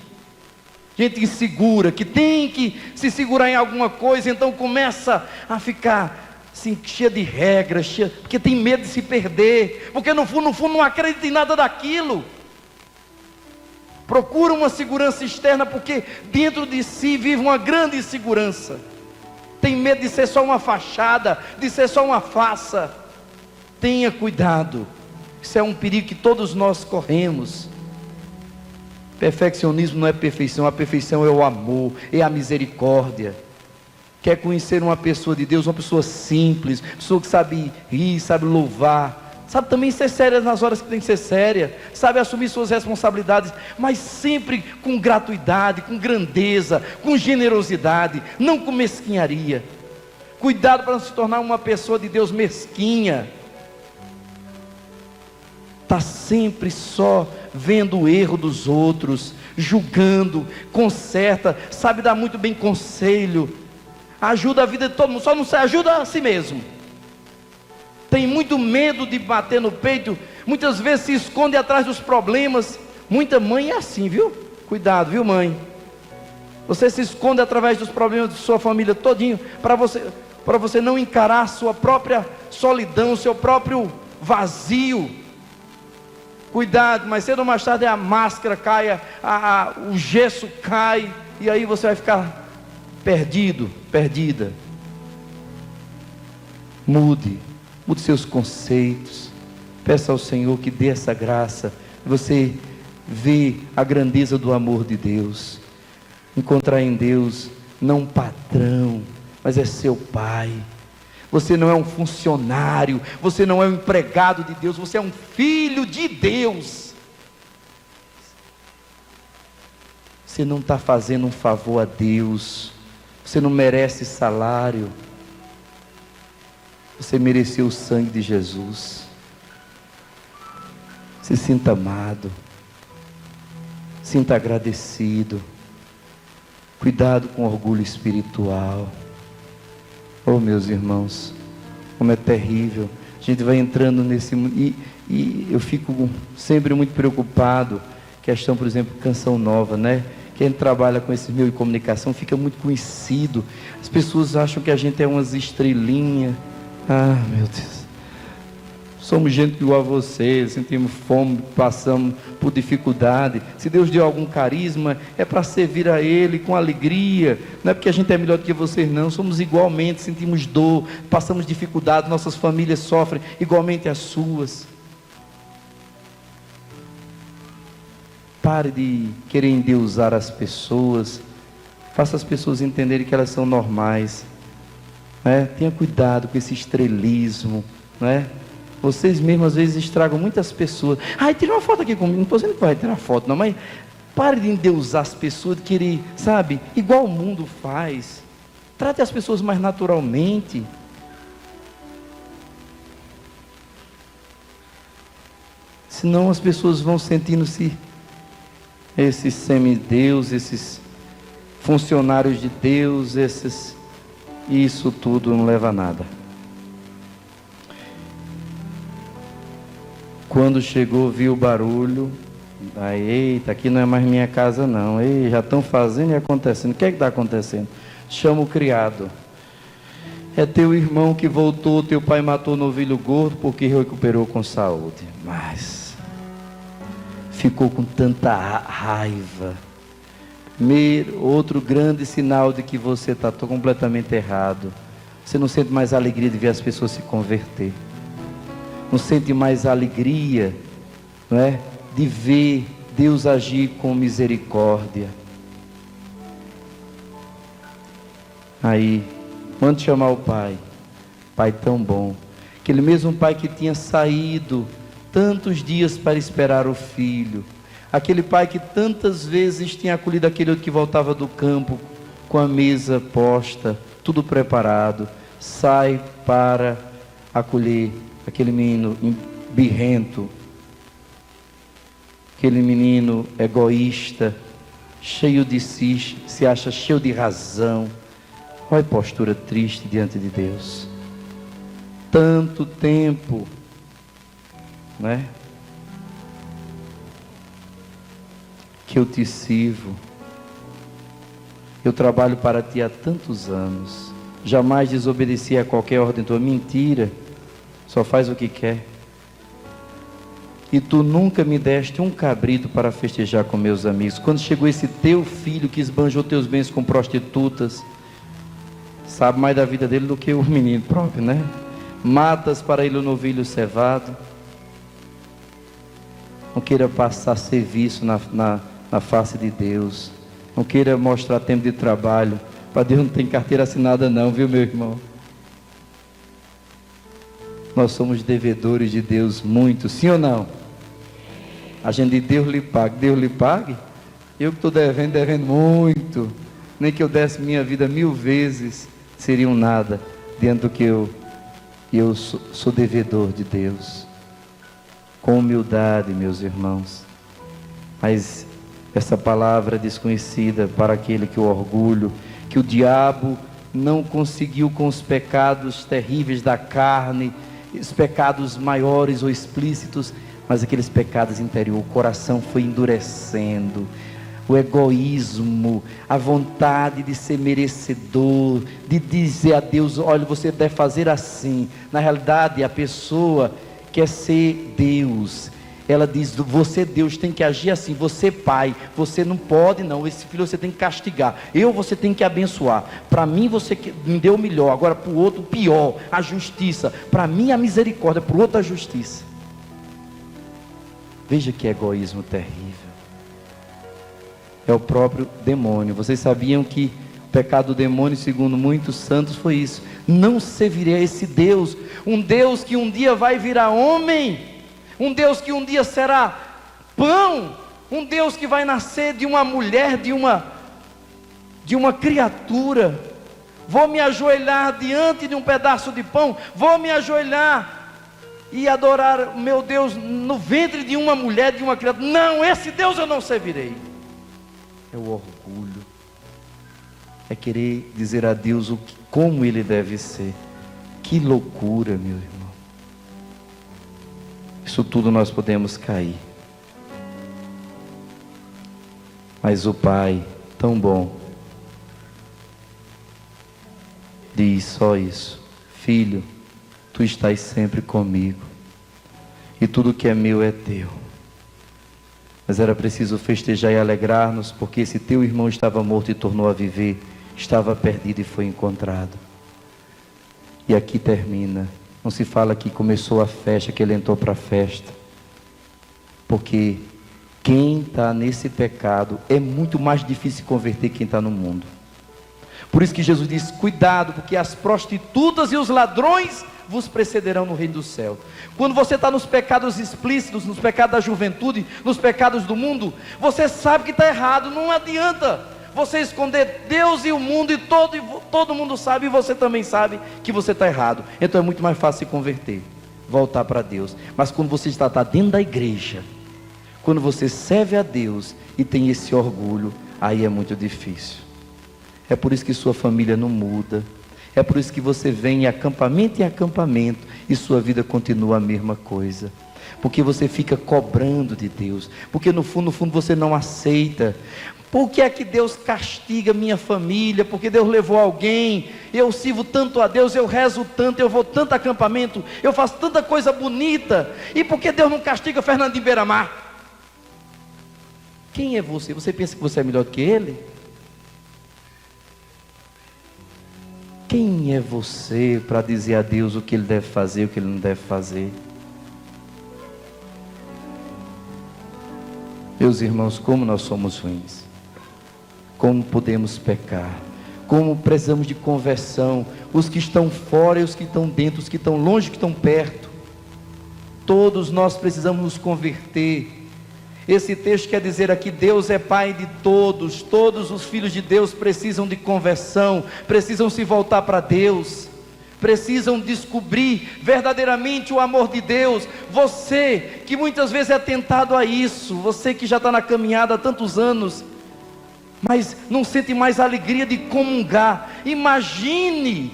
gente insegura, que tem que se segurar em alguma coisa, então começa a ficar assim, cheia de regras, porque tem medo de se perder, porque no fundo não acredita em nada daquilo. Procura uma segurança externa, porque dentro de si vive uma grande insegurança. Tem medo de ser só uma fachada, de ser só uma farsa. Tenha cuidado. Isso é um perigo que todos nós corremos. Perfeccionismo não é perfeição, a perfeição é o amor, é a misericórdia. Quer conhecer uma pessoa de Deus, uma pessoa simples, pessoa que sabe rir, sabe louvar, sabe também ser séria nas horas que tem que ser séria, sabe assumir suas responsabilidades, mas sempre com gratuidade, com grandeza, com generosidade, não com mesquinharia. Cuidado para não se tornar uma pessoa de Deus mesquinha. Está sempre só vendo o erro dos outros, julgando, conserta, sabe dar muito bem conselho, ajuda a vida de todo mundo, só não se ajuda a si mesmo. Tem muito medo de bater no peito, muitas vezes se esconde atrás dos problemas. Muita mãe é assim, viu? Cuidado, viu, mãe? Você se esconde através dos problemas de sua família todinho, para você não encarar a sua própria solidão, o seu próprio vazio. Cuidado, mais cedo ou mais tarde a máscara cai, o gesso cai, e aí você vai ficar perdido, perdida. Mude seus conceitos, peça ao Senhor que dê essa graça, você vê a grandeza do amor de Deus, encontrar em Deus, não um patrão, mas é seu Pai. Você não é um funcionário, você não é um empregado de Deus, você é um filho de Deus. Você não está fazendo um favor a Deus, você não merece salário, você mereceu o sangue de Jesus. Se sinta amado, sinta agradecido, cuidado com orgulho espiritual. Oh, meus irmãos, como é terrível, a gente vai entrando nesse mundo, e eu fico sempre muito preocupado, questão, por exemplo, canção nova, né? Quem trabalha com esse meio de comunicação fica muito conhecido, as pessoas acham que a gente é umas estrelinhas. Ah, meu Deus, somos gente igual a vocês, sentimos fome, passamos por dificuldade. Se Deus deu algum carisma, é para servir a Ele com alegria, não é porque a gente é melhor do que vocês não, somos igualmente, sentimos dor, passamos dificuldade, nossas famílias sofrem igualmente as suas. Pare de querer endeusar as pessoas, faça as pessoas entenderem que elas são normais, né? Tenha cuidado com esse estrelismo, né? Vocês mesmos às vezes estragam muitas pessoas. Ai, tira uma foto aqui comigo. Não estou dizendo que vai tirar foto não, mas pare de endeusar as pessoas, de querer, sabe, igual o mundo faz. Trate as pessoas mais naturalmente. Senão as pessoas vão sentindo-se esses semideus, esses funcionários de Deus, e isso tudo não leva a nada. Quando chegou, viu o barulho, aí, eita, aqui não é mais minha casa não, ei, já estão fazendo e acontecendo, o que é que está acontecendo? Chama o criado, é teu irmão que voltou, teu pai matou o novilho gordo porque recuperou com saúde, mas ficou com tanta raiva. Outro grande sinal de que você está completamente errado, você não sente mais a alegria de ver as pessoas se converter, não sente mais a alegria, não é, de ver Deus agir com misericórdia. Aí manda chamar o pai, pai tão bom, aquele mesmo pai que tinha saído tantos dias para esperar o filho, aquele pai que tantas vezes tinha acolhido aquele outro que voltava do campo com a mesa posta, tudo preparado, sai para acolher aquele menino birrento, aquele menino egoísta, cheio de si, se acha cheio de razão. Olha a postura triste diante de Deus. Tanto tempo, né, que eu te sirvo, eu trabalho para ti há tantos anos, jamais desobedeci a qualquer ordem tua. Mentira, só faz o que quer. E tu nunca me deste um cabrito para festejar com meus amigos. Quando chegou esse teu filho que esbanjou teus bens com prostitutas, sabe mais da vida dele do que o menino próprio, né? Matas para ele o novilho cevado. Não queira passar serviço na face de Deus. Não queira mostrar tempo de trabalho. Para Deus não tem carteira assinada não, viu, meu irmão? Nós somos devedores de Deus muito, sim ou não? A gente diz, Deus lhe pague. Deus lhe pague? Eu que estou devendo muito. Nem que eu desse minha vida 1000 vezes, seriam nada, diante do que eu sou devedor de Deus. Com humildade, meus irmãos. Mas essa palavra é desconhecida para aquele que o orgulho, que o diabo não conseguiu com os pecados terríveis da carne, os pecados maiores ou explícitos, mas aqueles pecados interiores, o coração foi endurecendo, o egoísmo, a vontade de ser merecedor, de dizer a Deus, olha, você deve fazer assim. Na realidade, a pessoa quer ser Deus. Ela diz, você Deus tem que agir assim, você pai, você não pode não, esse filho você tem que castigar, você tem que abençoar, para mim você me deu o melhor, agora para o outro o pior, a justiça, para mim a misericórdia, para o outro a justiça. Veja que egoísmo terrível, é o próprio demônio. Vocês sabiam que o pecado do demônio, segundo muitos santos, foi isso, não servirei a esse Deus, um Deus que um dia vai virar homem, um Deus que um dia será pão, um Deus que vai nascer de uma mulher, de uma criatura. Vou me ajoelhar diante de um pedaço de pão, vou me ajoelhar e adorar meu Deus no ventre de uma mulher, de uma criatura. Não, esse Deus eu não servirei. É o orgulho, é querer dizer a Deus como Ele deve ser. Que loucura, meu irmão. Isso tudo nós podemos cair. Mas o Pai, tão bom, diz só isso: filho, tu estás sempre comigo, e tudo que é meu é teu. Mas era preciso festejar e alegrar-nos, porque esse teu irmão estava morto e tornou a viver, estava perdido e foi encontrado. E aqui termina. Não se fala que começou a festa, que ele entrou para a festa. Porque quem está nesse pecado é muito mais difícil converter que quem está no mundo. Por isso que Jesus diz, cuidado, porque as prostitutas e os ladrões vos precederão no reino do céu. Quando você está nos pecados explícitos, nos pecados da juventude, nos pecados do mundo, você sabe que está errado, não adianta você esconder Deus e o mundo, e todo mundo sabe, e você também sabe que você está errado. Então é muito mais fácil se converter, voltar para Deus. Mas quando você está dentro da igreja, quando você serve a Deus e tem esse orgulho, aí é muito difícil. É por isso que sua família não muda, é por isso que você vem em acampamento em acampamento e sua vida continua a mesma coisa. Porque você fica cobrando de Deus, porque no fundo você não aceita. Por que é que Deus castiga minha família? Porque Deus levou alguém, eu sirvo tanto a Deus, eu rezo tanto, eu vou tanto acampamento, eu faço tanta coisa bonita, e por que Deus não castiga Fernando de Beiramar? Quem é você? Você pensa que você é melhor do que ele? Quem é você para dizer a Deus o que ele deve fazer, o que ele não deve fazer? Meus irmãos, como nós somos ruins, como podemos pecar, como precisamos de conversão, os que estão fora e os que estão dentro, os que estão longe e os que estão perto, todos nós precisamos nos converter. Esse texto quer dizer aqui, Deus é Pai de todos, todos os filhos de Deus precisam de conversão, precisam se voltar para Deus, precisam descobrir verdadeiramente o amor de Deus. Você que muitas vezes é tentado a isso, você que já está na caminhada há tantos anos, mas não sente mais a alegria de comungar. Imagine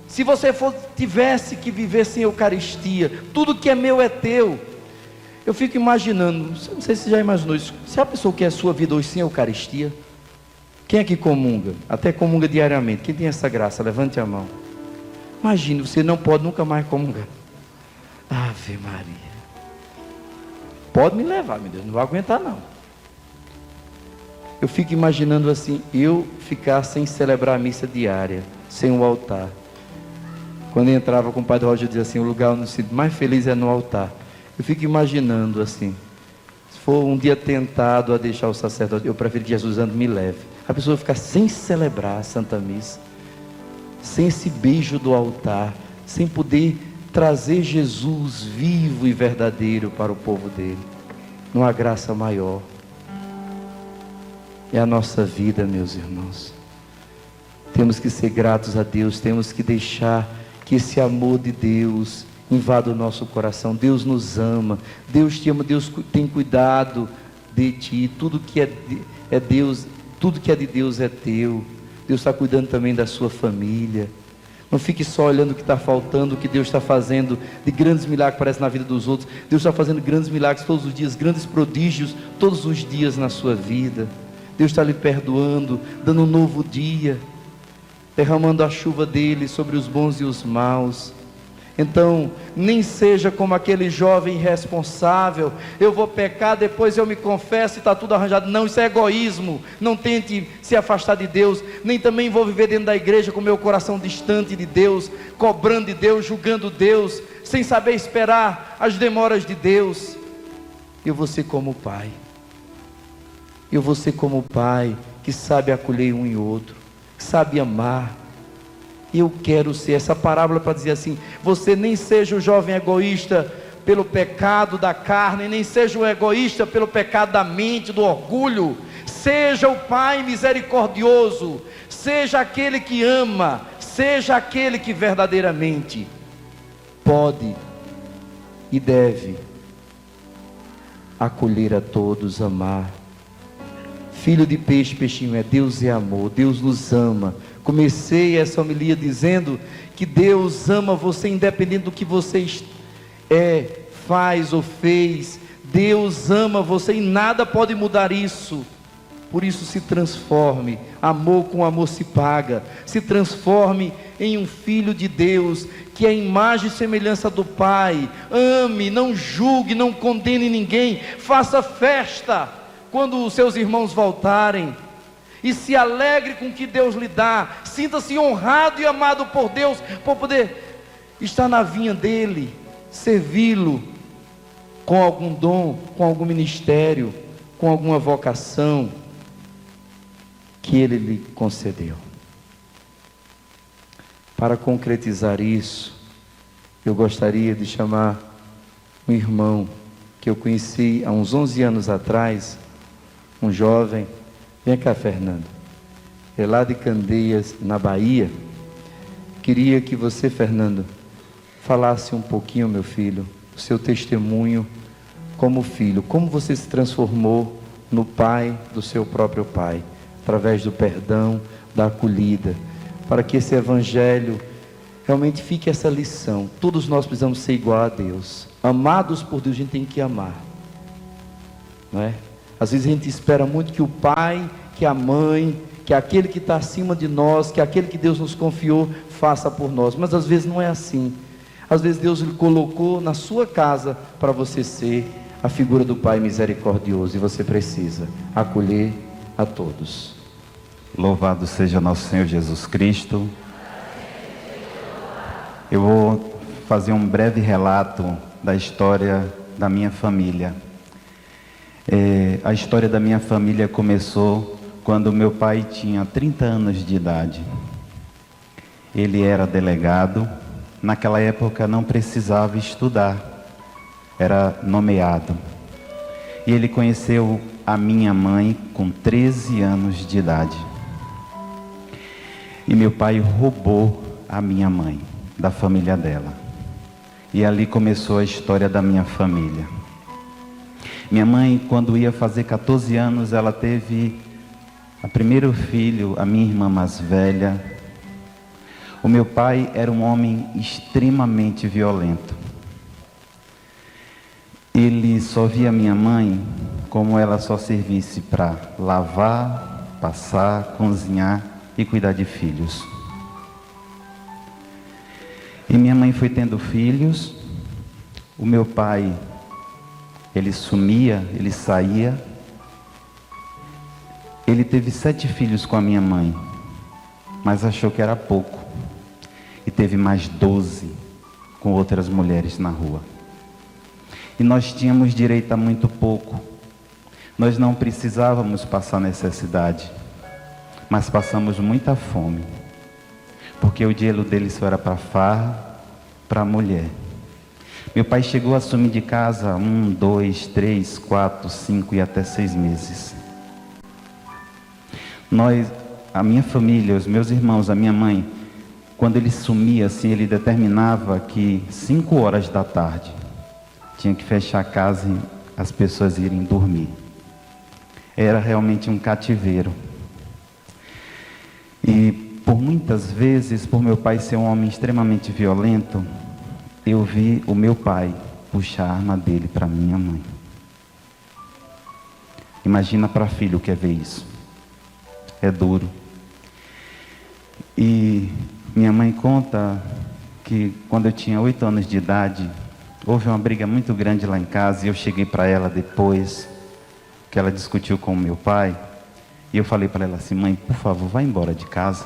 se você tivesse que viver sem Eucaristia. Tudo que é meu é teu. Eu fico imaginando, não sei se você já imaginou isso, se a pessoa quer a sua vida hoje sem Eucaristia, quem é que comunga? Até comunga diariamente. Quem tem essa graça? Levante a mão. Imagine, você não pode nunca mais comungar. Ave Maria. Pode me levar, meu Deus, não vou aguentar não. Eu fico imaginando assim, eu ficar sem celebrar a missa diária, sem o altar. Quando eu entrava com o Padre Roger, dizia assim, o lugar onde eu me sinto mais feliz é no altar. Eu fico imaginando assim, for um dia tentado a deixar o sacerdote, eu prefiro que Jesus ande me leve. A pessoa fica sem celebrar a Santa Missa, sem esse beijo do altar, sem poder trazer Jesus vivo e verdadeiro para o povo dele. Não há graça maior. É a nossa vida, meus irmãos. Temos que ser gratos a Deus, temos que deixar que esse amor de Deus invada o nosso coração. Deus nos ama, Deus te ama, Deus tem cuidado de ti. Tudo que é Deus, tudo que é de Deus é teu. Deus está cuidando também da sua família. Não fique só olhando o que está faltando, o que Deus está fazendo de grandes milagres, parece na vida dos outros. Deus está fazendo grandes milagres todos os dias, grandes prodígios todos os dias na sua vida. Deus está lhe perdoando, dando um novo dia, derramando a chuva dele sobre os bons e os maus. Então, nem seja como aquele jovem irresponsável: eu vou pecar, depois eu me confesso e está tudo arranjado. Não, isso é egoísmo. Não tente se afastar de Deus. Nem também vou viver dentro da igreja com meu coração distante de Deus, cobrando de Deus, julgando Deus, sem saber esperar as demoras de Deus. Eu vou ser como o Pai. Eu vou ser como o Pai, que sabe acolher um e outro, que sabe amar. Eu quero ser. Essa parábola para dizer assim: você nem seja o jovem egoísta pelo pecado da carne, nem seja o egoísta pelo pecado da mente, do orgulho. Seja o Pai misericordioso, seja aquele que ama, seja aquele que verdadeiramente pode e deve acolher a todos, amar. Filho de peixe, peixinho é, Deus é amor, Deus nos ama. Comecei essa homilia dizendo que Deus ama você independente do que você faz ou fez. Deus ama você e nada pode mudar isso. Por isso, se transforme. Amor com amor se paga. Se transforme em um filho de Deus, que é a imagem e semelhança do Pai. Ame, não julgue, não condene ninguém. Faça festa quando os seus irmãos voltarem, e se alegre com o que Deus lhe dá. Sinta-se honrado e amado por Deus, por poder estar na vinha dele, servi-lo com algum dom, com algum ministério, com alguma vocação que ele lhe concedeu. Para concretizar isso, eu gostaria de chamar um irmão que eu conheci há uns 11 anos atrás, um jovem. Vem cá, Fernando. É lá de Candeias, na Bahia. Queria que você, Fernando, falasse um pouquinho, meu filho, o seu testemunho como filho. Como você se transformou no pai do seu próprio pai, através do perdão, da acolhida. Para que esse evangelho realmente fique essa lição. Todos nós precisamos ser igual a Deus. Amados por Deus, a gente tem que amar. Não é? Às vezes a gente espera muito que o pai, que a mãe, que aquele que está acima de nós, que aquele que Deus nos confiou, faça por nós. Mas às vezes não é assim. Às vezes Deus lhe colocou na sua casa para você ser a figura do Pai misericordioso. E você precisa acolher a todos. Louvado seja nosso Senhor Jesus Cristo. Eu vou fazer um breve relato da história da minha família. A história da minha família começou quando meu pai tinha 30 anos de idade. Ele era delegado. Naquela época não precisava estudar, era nomeado. E ele conheceu a minha mãe com 13 anos de idade. E meu pai roubou a minha mãe da família dela. E ali começou a história da minha família. Minha mãe, quando ia fazer 14 anos, ela teve o primeiro filho, a minha irmã mais velha. O meu pai era um homem extremamente violento. Ele só via minha mãe como ela só servisse para lavar, passar, cozinhar e cuidar de filhos. E minha mãe foi tendo filhos. O meu pai, ele sumia, ele saía. Ele teve 7 filhos com a minha mãe, mas achou que era pouco. E teve mais 12 com outras mulheres na rua. E nós tínhamos direito a muito pouco, Nós não precisávamos passar necessidade, mas passamos muita fome, porque o dinheiro dele só era para farra, para mulher. Meu pai chegou a sumir de casa 1, 2, 3, 4, 5 e até 6 meses. A minha família, os meus irmãos, a minha mãe, quando ele sumia assim, ele determinava que 5 horas da tarde tinha que fechar a casa e as pessoas irem dormir. Era realmente um cativeiro. E por muitas vezes, por meu pai ser um homem extremamente violento, eu vi o meu pai puxar a arma dele para minha mãe. Imagina para filho o que é ver isso. É duro. E minha mãe conta que quando eu tinha 8 anos de idade, houve uma briga muito grande lá em casa, e eu cheguei para ela depois que ela discutiu com o meu pai, e eu falei para ela assim: mãe, por favor, vá embora de casa,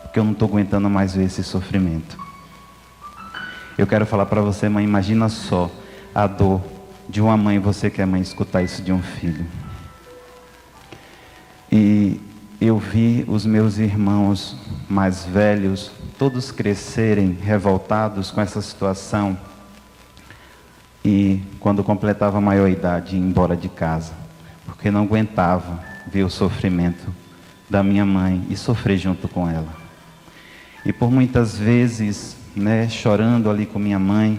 porque eu não estou aguentando mais ver esse sofrimento. Eu quero falar para você, mãe, imagina só a dor de uma mãe, você que é mãe, escutar isso de um filho. E eu vi os meus irmãos mais velhos, todos crescerem revoltados com essa situação. E quando completava a maioridade, ia embora de casa, porque não aguentava ver o sofrimento da minha mãe e sofrer junto com ela. E por muitas vezes, chorando ali com minha mãe,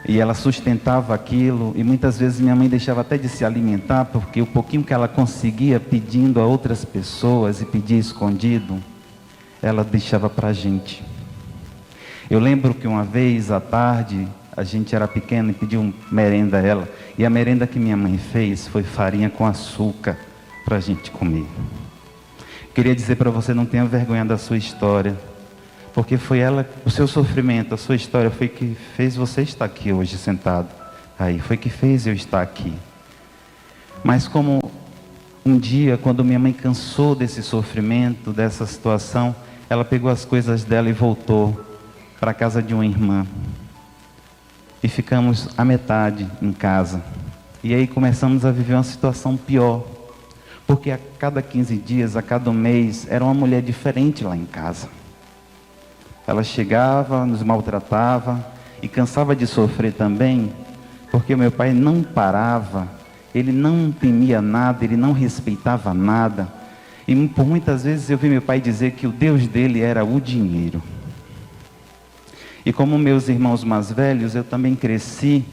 e ela sustentava aquilo, e muitas vezes minha mãe deixava até de se alimentar, porque o pouquinho que ela conseguia pedindo a outras pessoas, e pedia escondido, ela deixava para a gente. Eu lembro que uma vez à tarde, a gente era pequeno e pediu merenda a ela, e a merenda que minha mãe fez foi farinha com açúcar para a gente comer. Queria dizer para você, não tenha vergonha da sua história, porque foi ela, o seu sofrimento, a sua história foi que fez você estar aqui hoje sentado aí, foi que fez eu estar aqui. Mas como um dia, quando minha mãe cansou desse sofrimento, dessa situação, ela pegou as coisas dela e voltou para a casa de uma irmã. E ficamos a metade em casa. E aí começamos a viver uma situação pior, porque a cada 15 dias, a cada mês, era uma mulher diferente lá em casa. Ela chegava, nos maltratava e cansava de sofrer também, porque meu pai não parava, ele não temia nada, ele não respeitava nada. E por muitas vezes eu vi meu pai dizer que o Deus dele era o dinheiro. E como meus irmãos mais velhos, eu também cresci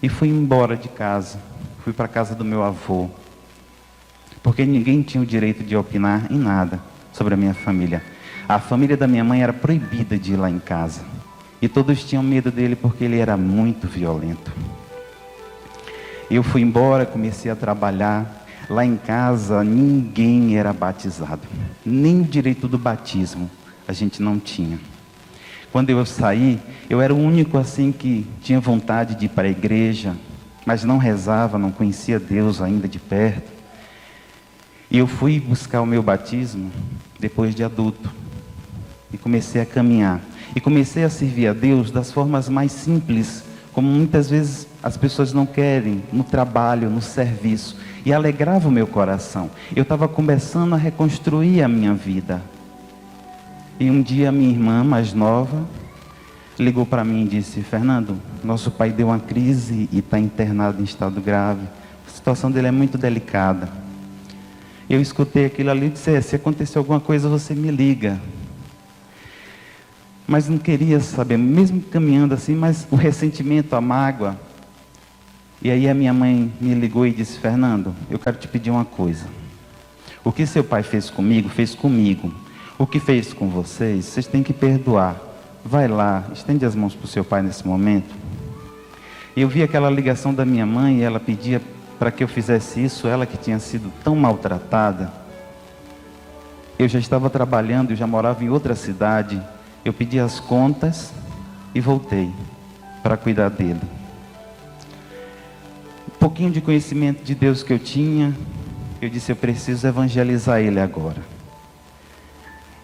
e fui embora de casa. Fui para a casa do meu avô, porque ninguém tinha o direito de opinar em nada sobre a minha família. A família da minha mãe era proibida de ir lá em casa. E todos tinham medo dele porque ele era muito violento. Eu fui embora, comecei a trabalhar. Lá em casa ninguém era batizado. Nem o direito do batismo a gente não tinha. Quando eu saí, eu era o único assim que tinha vontade de ir para a igreja, mas não rezava, não conhecia Deus ainda de perto. E eu fui buscar o meu batismo depois de adulto. E comecei a caminhar. E comecei a servir a Deus das formas mais simples, como muitas vezes as pessoas não querem, no trabalho, no serviço. E alegrava o meu coração. Eu estava começando a reconstruir a minha vida. E um dia minha irmã mais nova ligou para mim e disse: Fernando, nosso pai deu uma crise e está internado em estado grave. A situação dele é muito delicada. Eu escutei aquilo ali e disse: se acontecer alguma coisa você me liga. Mas não queria saber, mesmo caminhando assim, mas o ressentimento, a mágoa. E aí a minha mãe me ligou e disse: Fernando, eu quero te pedir uma coisa. O que seu pai fez comigo, fez comigo. O que fez com vocês, vocês têm que perdoar. Vai lá, estende as mãos para o seu pai nesse momento. Eu vi aquela ligação da minha mãe, e ela pedia para que eu fizesse isso, ela que tinha sido tão maltratada. Eu já estava trabalhando, eu já morava em outra cidade. Eu pedi as contas e voltei para cuidar dele. Um pouquinho de conhecimento de Deus que eu tinha, eu disse: eu preciso evangelizar ele agora.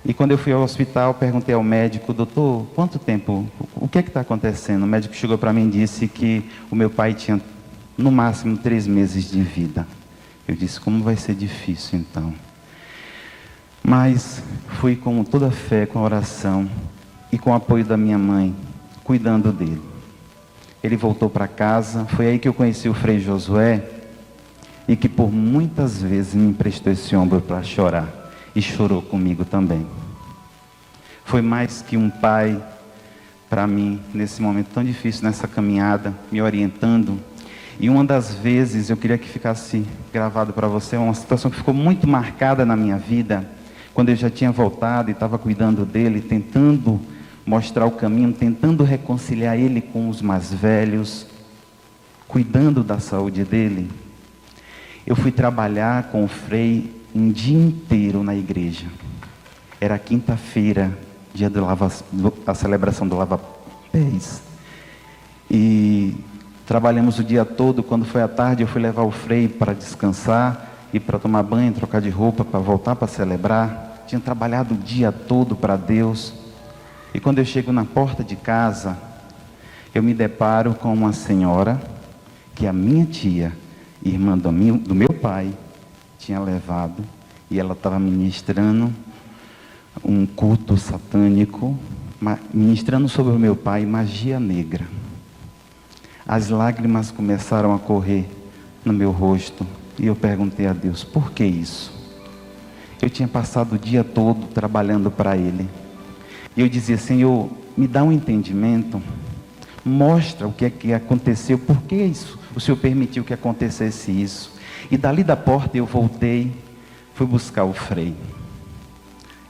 E quando eu fui ao hospital, perguntei ao médico: doutor, quanto tempo, o que é que está acontecendo? O médico chegou para mim e disse que o meu pai tinha no máximo 3 meses de vida. Eu disse, como vai ser difícil então? Mas fui com toda a fé, com a oração e com o apoio da minha mãe, cuidando dele. Ele voltou para casa, foi aí que eu conheci o Frei Josué, e que por muitas vezes me emprestou esse ombro para chorar, e chorou comigo também. Foi mais que um pai para mim, nesse momento tão difícil, nessa caminhada, me orientando. E uma das vezes, eu queria que ficasse gravado para você, uma situação que ficou muito marcada na minha vida, quando eu já tinha voltado e estava cuidando dele, tentando mostrar o caminho, tentando reconciliar ele com os mais velhos, cuidando da saúde dele. Eu fui trabalhar com o Frei um dia inteiro na igreja. Era quinta-feira, dia a celebração do lava-pés. E trabalhamos o dia todo. Quando foi à tarde, eu fui levar o Frei para descansar e para tomar banho, trocar de roupa, para voltar para celebrar. Tinha trabalhado o dia todo para Deus. E quando eu chego na porta de casa, eu me deparo com uma senhora que a minha tia, irmã do meu pai, tinha levado, e ela estava ministrando um culto satânico, ministrando sobre o meu pai magia negra. As lágrimas começaram a correr no meu rosto, e eu perguntei a Deus, por que isso? Eu tinha passado o dia todo trabalhando para Ele. E eu dizia, Senhor, me dá um entendimento, mostra o que é que aconteceu, por que isso? O Senhor permitiu que acontecesse isso. E dali da porta eu voltei, fui buscar o Frei.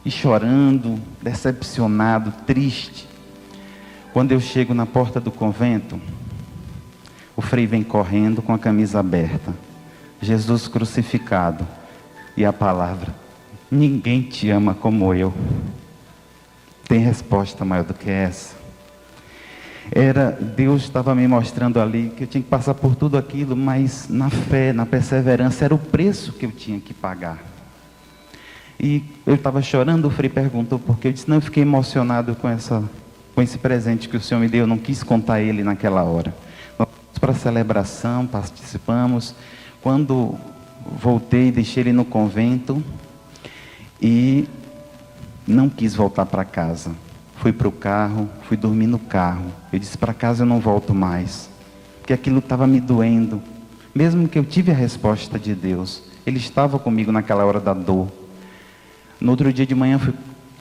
E chorando, decepcionado, triste. Quando eu chego na porta do convento, o Frei vem correndo com a camisa aberta. Jesus crucificado. E a palavra, ninguém te ama como eu. Tem resposta maior do que essa? Deus estava me mostrando ali que eu tinha que passar por tudo aquilo, mas na fé, na perseverança, era o preço que eu tinha que pagar. E eu estava chorando, o Frei perguntou por quê. Eu disse, não, eu fiquei emocionado com esse presente que o Senhor me deu, eu não quis contar ele naquela hora. Nós fomos para a celebração, participamos. Quando voltei, deixei ele no convento e não quis voltar para casa. Fui para o carro, fui dormir no carro. Eu disse, para casa eu não volto mais. Porque aquilo estava me doendo. Mesmo que eu tive a resposta de Deus, Ele estava comigo naquela hora da dor. No outro dia de manhã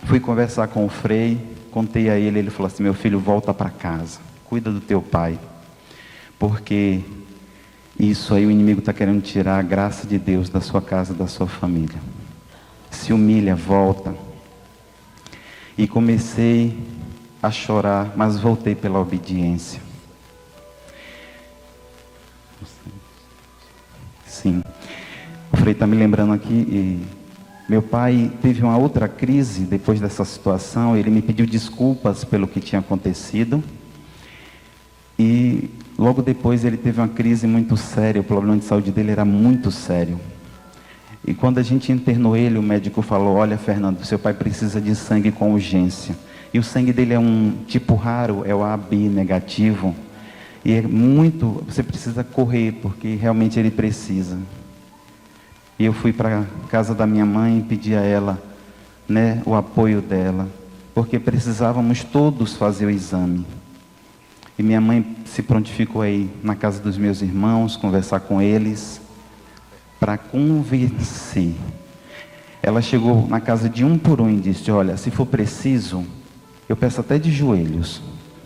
fui conversar com o Frei, contei a ele falou assim, meu filho, volta para casa, cuida do teu pai. Porque isso aí o inimigo está querendo tirar a graça de Deus da sua casa, da sua família. Se humilha, volta. E comecei a chorar, mas voltei pela obediência. Sim. O Frei está me lembrando aqui, meu pai teve uma outra crise depois dessa situação, ele me pediu desculpas pelo que tinha acontecido. E logo depois ele teve uma crise muito séria, o problema de saúde dele era muito sério. E quando a gente internou ele, o médico falou, olha Fernando, seu pai precisa de sangue com urgência. E o sangue dele é um tipo raro, é o AB negativo. E é muito, você precisa correr, porque realmente ele precisa. E eu fui para a casa da minha mãe e pedi a ela, o apoio dela. Porque precisávamos todos fazer o exame. E minha mãe se prontificou aí na casa dos meus irmãos, conversar com eles, para convencer. Ela chegou na casa de um por um e disse, olha, se for preciso, eu peço até de joelhos,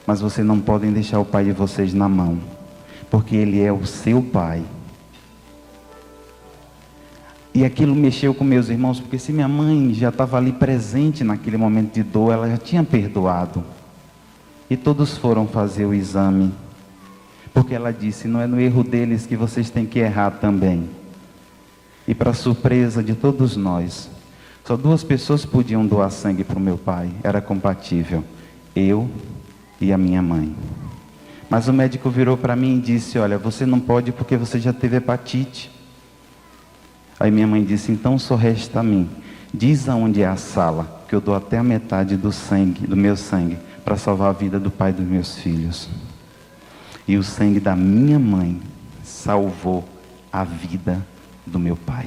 mas vocês não podem deixar o pai de vocês na mão, porque ele é o seu pai. E aquilo mexeu com meus irmãos, porque se minha mãe já estava ali presente naquele momento de dor, ela já tinha perdoado. E todos foram fazer o exame, porque ela disse, não é no erro deles que vocês têm que errar também. E para surpresa de todos nós, só 2 pessoas podiam doar sangue para o meu pai, era compatível, eu e a minha mãe. Mas o médico virou para mim e disse, olha, você não pode porque você já teve hepatite. Aí minha mãe disse, então só resta a mim, diz aonde é a sala, que eu dou até a metade do sangue, do meu sangue, para salvar a vida do pai dos meus filhos. E o sangue da minha mãe salvou a vida do meu pai.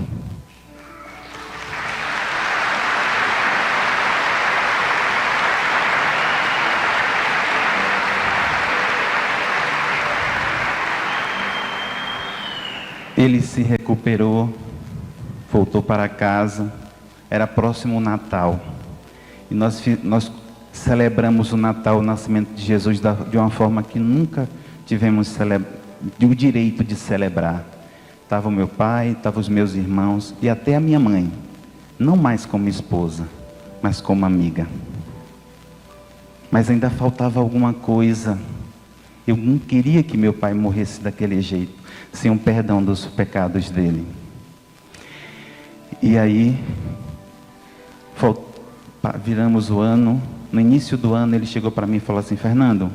Ele se recuperou, voltou para casa, era próximo o Natal. E nós celebramos o Natal, o nascimento de Jesus, de uma forma que nunca tivemos o direito de celebrar. Estava o meu pai, estavam os meus irmãos e até a minha mãe. Não mais como esposa, mas como amiga. Mas ainda faltava alguma coisa. Eu não queria que meu pai morresse daquele jeito, sem o perdão dos pecados dele. E aí, viramos o ano. No início do ano ele chegou para mim e falou assim: Fernando,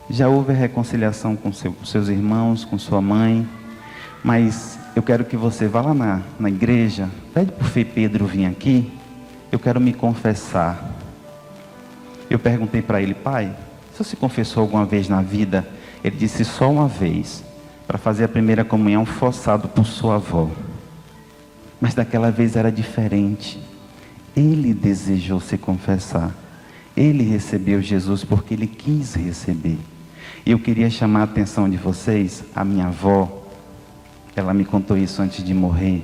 já houve a reconciliação com seus irmãos, com sua mãe, mas eu quero que você vá lá na igreja, pede para o Frei Pedro vir aqui, eu quero me confessar. Eu perguntei para ele: pai, você se confessou alguma vez na vida? Ele disse: só uma vez, para fazer a primeira comunhão forçado por sua avó. Mas daquela vez era diferente. Ele desejou se confessar. Ele recebeu Jesus porque ele quis receber. E eu queria chamar a atenção de vocês. A minha avó, ela me contou isso antes de morrer.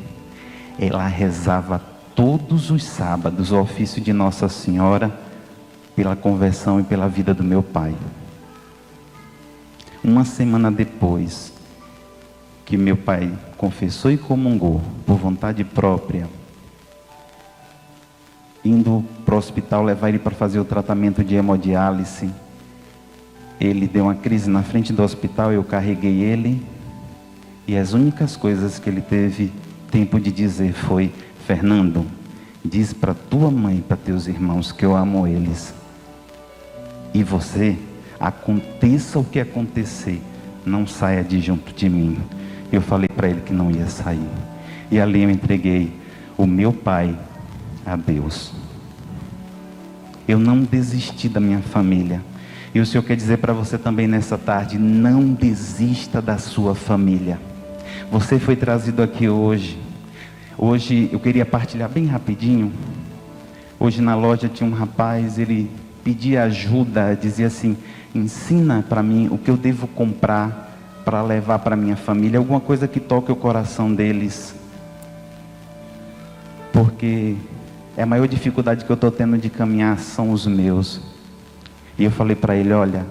Ela rezava todos os sábados o ofício de Nossa Senhora pela conversão e pela vida do meu pai. Uma semana depois que meu pai confessou e comungou por vontade própria, indo para o hospital levar ele para fazer o tratamento de hemodiálise, ele deu uma crise na frente do hospital, eu carreguei ele, e as únicas coisas que ele teve tempo de dizer foi: Fernando, diz para tua mãe e para teus irmãos que eu amo eles. E você, aconteça o que acontecer, não saia de junto de mim. Eu falei para ele que não ia sair. E ali eu entreguei o meu pai a Deus. Eu não desisti da minha família. E o Senhor quer dizer para você também nessa tarde: não desista da sua família. Você foi trazido aqui hoje. Hoje eu queria partilhar bem rapidinho. Hoje na loja tinha um rapaz, ele pedia ajuda, dizia assim: ensina para mim o que eu devo comprar para levar para minha família, alguma coisa que toque o coração deles, porque a maior dificuldade que eu estou tendo de caminhar são os meus. E eu falei para ele: olha,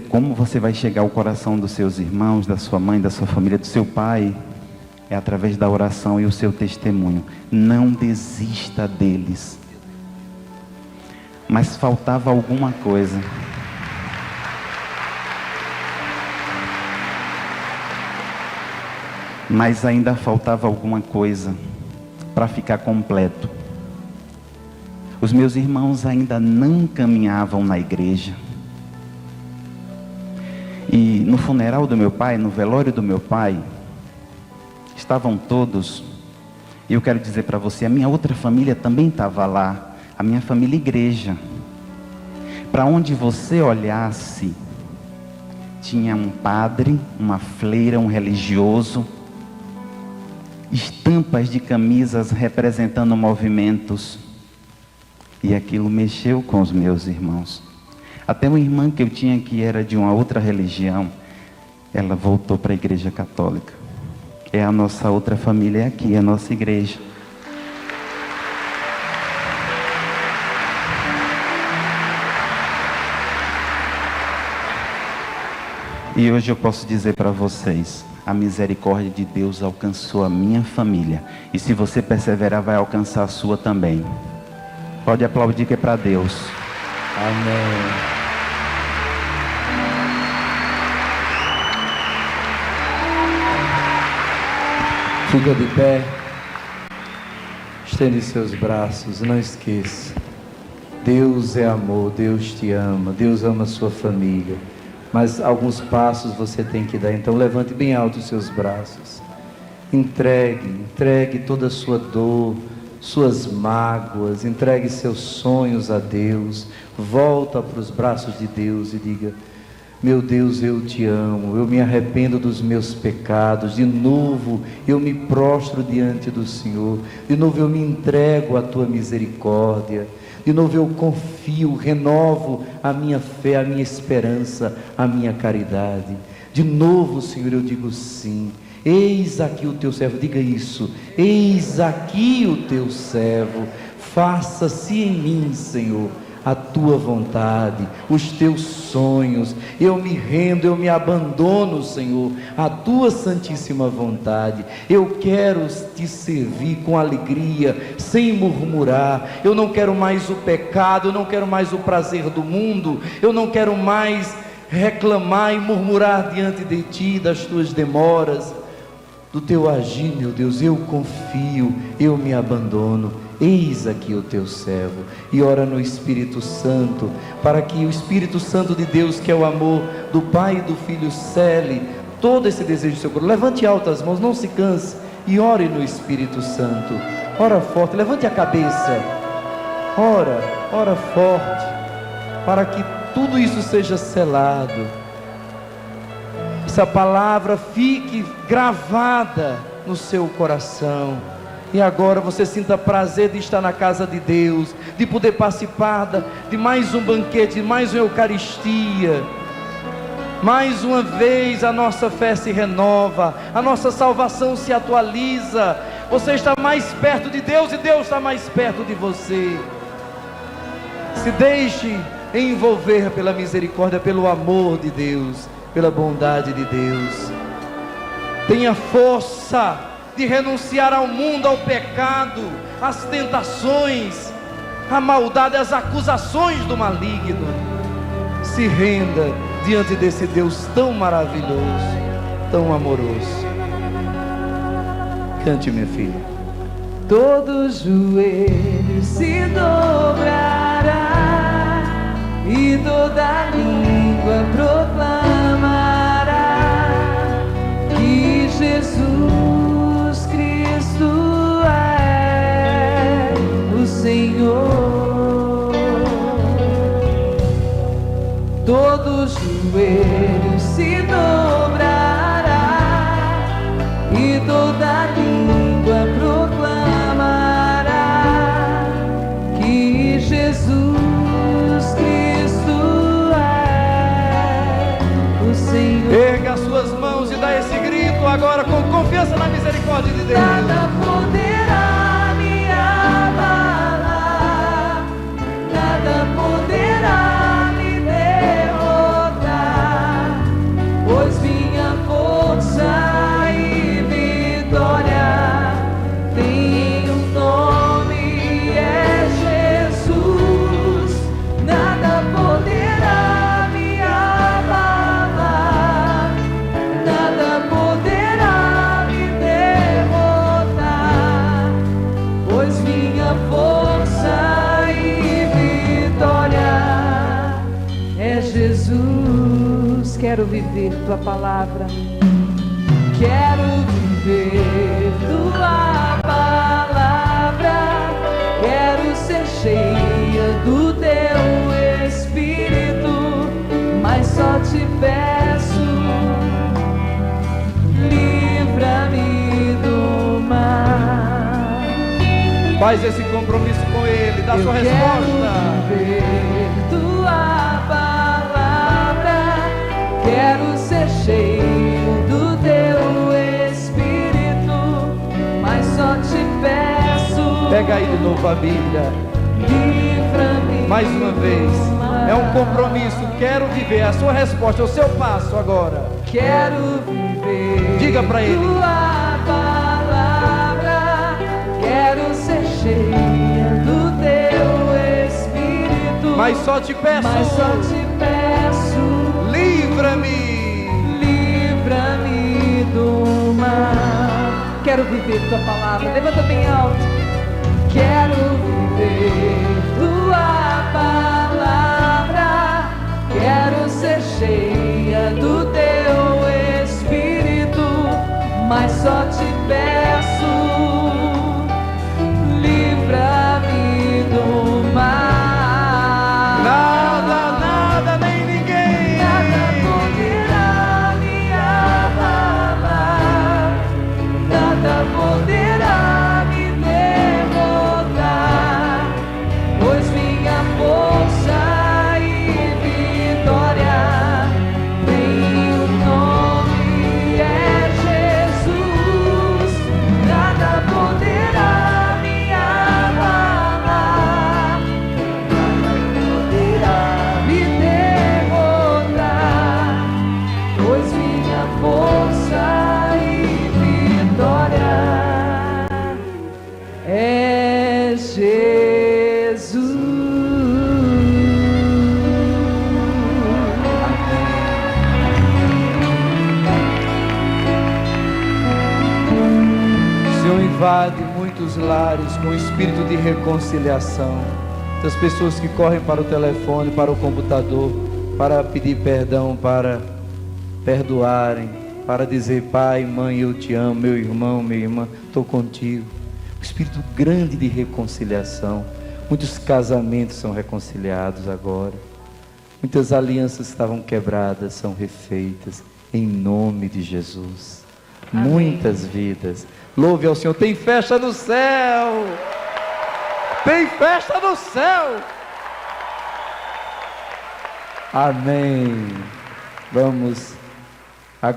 como você vai chegar ao coração dos seus irmãos, da sua mãe, da sua família, do seu pai, é através da oração e o seu testemunho. Não desista deles. Mas faltava alguma coisa. Mas ainda faltava alguma coisa para ficar completo. Os meus irmãos ainda não caminhavam na igreja. E no funeral do meu pai, no velório do meu pai, estavam todos. E eu quero dizer para você, a minha outra família também estava lá. A minha família igreja. Para onde você olhasse, tinha um padre, uma freira, um religioso, estampas de camisas representando movimentos. E aquilo mexeu com os meus irmãos. Até uma irmã que eu tinha que era de uma outra religião, ela voltou para a igreja católica. É a nossa outra família, é aqui, é a nossa igreja. E hoje eu posso dizer para vocês: a misericórdia de Deus alcançou a minha família. E se você perseverar, vai alcançar a sua também. Pode aplaudir que é para Deus. Amém. Fica de pé. Estende seus braços. Não esqueça. Deus é amor. Deus te ama. Deus ama a sua família. Mas alguns passos você tem que dar. Então levante bem alto os seus braços. Entregue toda a sua dor, suas mágoas, entregue seus sonhos a Deus. Volta para os braços de Deus e diga: Meu Deus, eu te amo, eu me arrependo dos meus pecados, de novo eu me prostro diante do Senhor, de novo eu me entrego à tua misericórdia, de novo eu confio, renovo a minha fé, a minha esperança, a minha caridade. De novo, Senhor, eu digo sim. Eis aqui o teu servo, diga isso, eis aqui o teu servo, faça-se em mim, Senhor, a tua vontade, os teus sonhos. Eu me rendo, eu me abandono, Senhor, à tua santíssima vontade. Eu quero te servir com alegria, sem murmurar. Eu não quero mais o pecado, eu não quero mais o prazer do mundo, eu não quero mais reclamar e murmurar diante de ti das tuas demoras, do teu agir, meu Deus. Eu confio, eu me abandono. Eis aqui o teu servo. E ora no Espírito Santo, para que o Espírito Santo de Deus, que é o amor do Pai e do Filho, cele todo esse desejo do seu coração. Levante alto as mãos, não se canse, e ore no Espírito Santo. Ora forte, levante a cabeça, ora forte, para que tudo isso seja selado, essa palavra fique gravada no seu coração. E agora você sinta prazer de estar na casa de Deus, de poder participar de mais um banquete, de mais uma Eucaristia. Mais uma vez a nossa fé se renova, a nossa salvação se atualiza. Você está mais perto de Deus e Deus está mais perto de você. Se deixe envolver pela misericórdia, pelo amor de Deus, pela bondade de Deus. Tenha força de renunciar ao mundo, ao pecado, às tentações, à maldade, às acusações do maligno. Se renda diante desse Deus tão maravilhoso, tão amoroso. Cante, minha filha. Todo joelho se dobrará e toda língua proclamará que Jesus Cristo é o Senhor. Todo joelho se dobrará e toda língua proclamará que Jesus Cristo é o Senhor. Erga as suas mãos e dá esse grito agora com confiança na misericórdia de Deus. Nada poderá me abalar, nada poderá me derrotar, pois minha força e vitória tem um nome, é Jesus. Nada poderá me abalar, nada poderá me derrotar, pois minha força e vitória é Jesus. Quero viver tua palavra, quero viver tua palavra, quero ser cheia do teu Espírito, mas só te peço, livra-me do mal. Faz esse compromisso com Ele, dá sua resposta. Quero viver tua palavra, quero ser cheio do teu Espírito, mas só te peço. Pega aí de novo a Bíblia. Livra-me. Mais uma vez. É um compromisso. Quero viver. A sua resposta, é o seu passo agora. Quero viver. Diga para Ele. Tua palavra, quero ser cheia do teu Espírito, Mas só te peço. mas só te peço. Livra-me. Livra-me do mal. Quero viver tua palavra. Levanta bem alto. Quero viver tua palavra. Quero ser cheia do teu Espírito, mas só te peço, livra-me do mal. Nada, nem ninguém. Nada invade muitos lares com espírito de reconciliação. Das pessoas que correm para o telefone, para o computador, para pedir perdão, para perdoarem, para dizer: pai, mãe, eu te amo, meu irmão, minha irmã, estou contigo. Um espírito grande de reconciliação. Muitos casamentos são reconciliados agora. Muitas alianças que estavam quebradas são refeitas em nome de Jesus. Amém. Muitas vidas. Louve ao Senhor. Tem festa no céu. Tem festa no céu. Amém. Vamos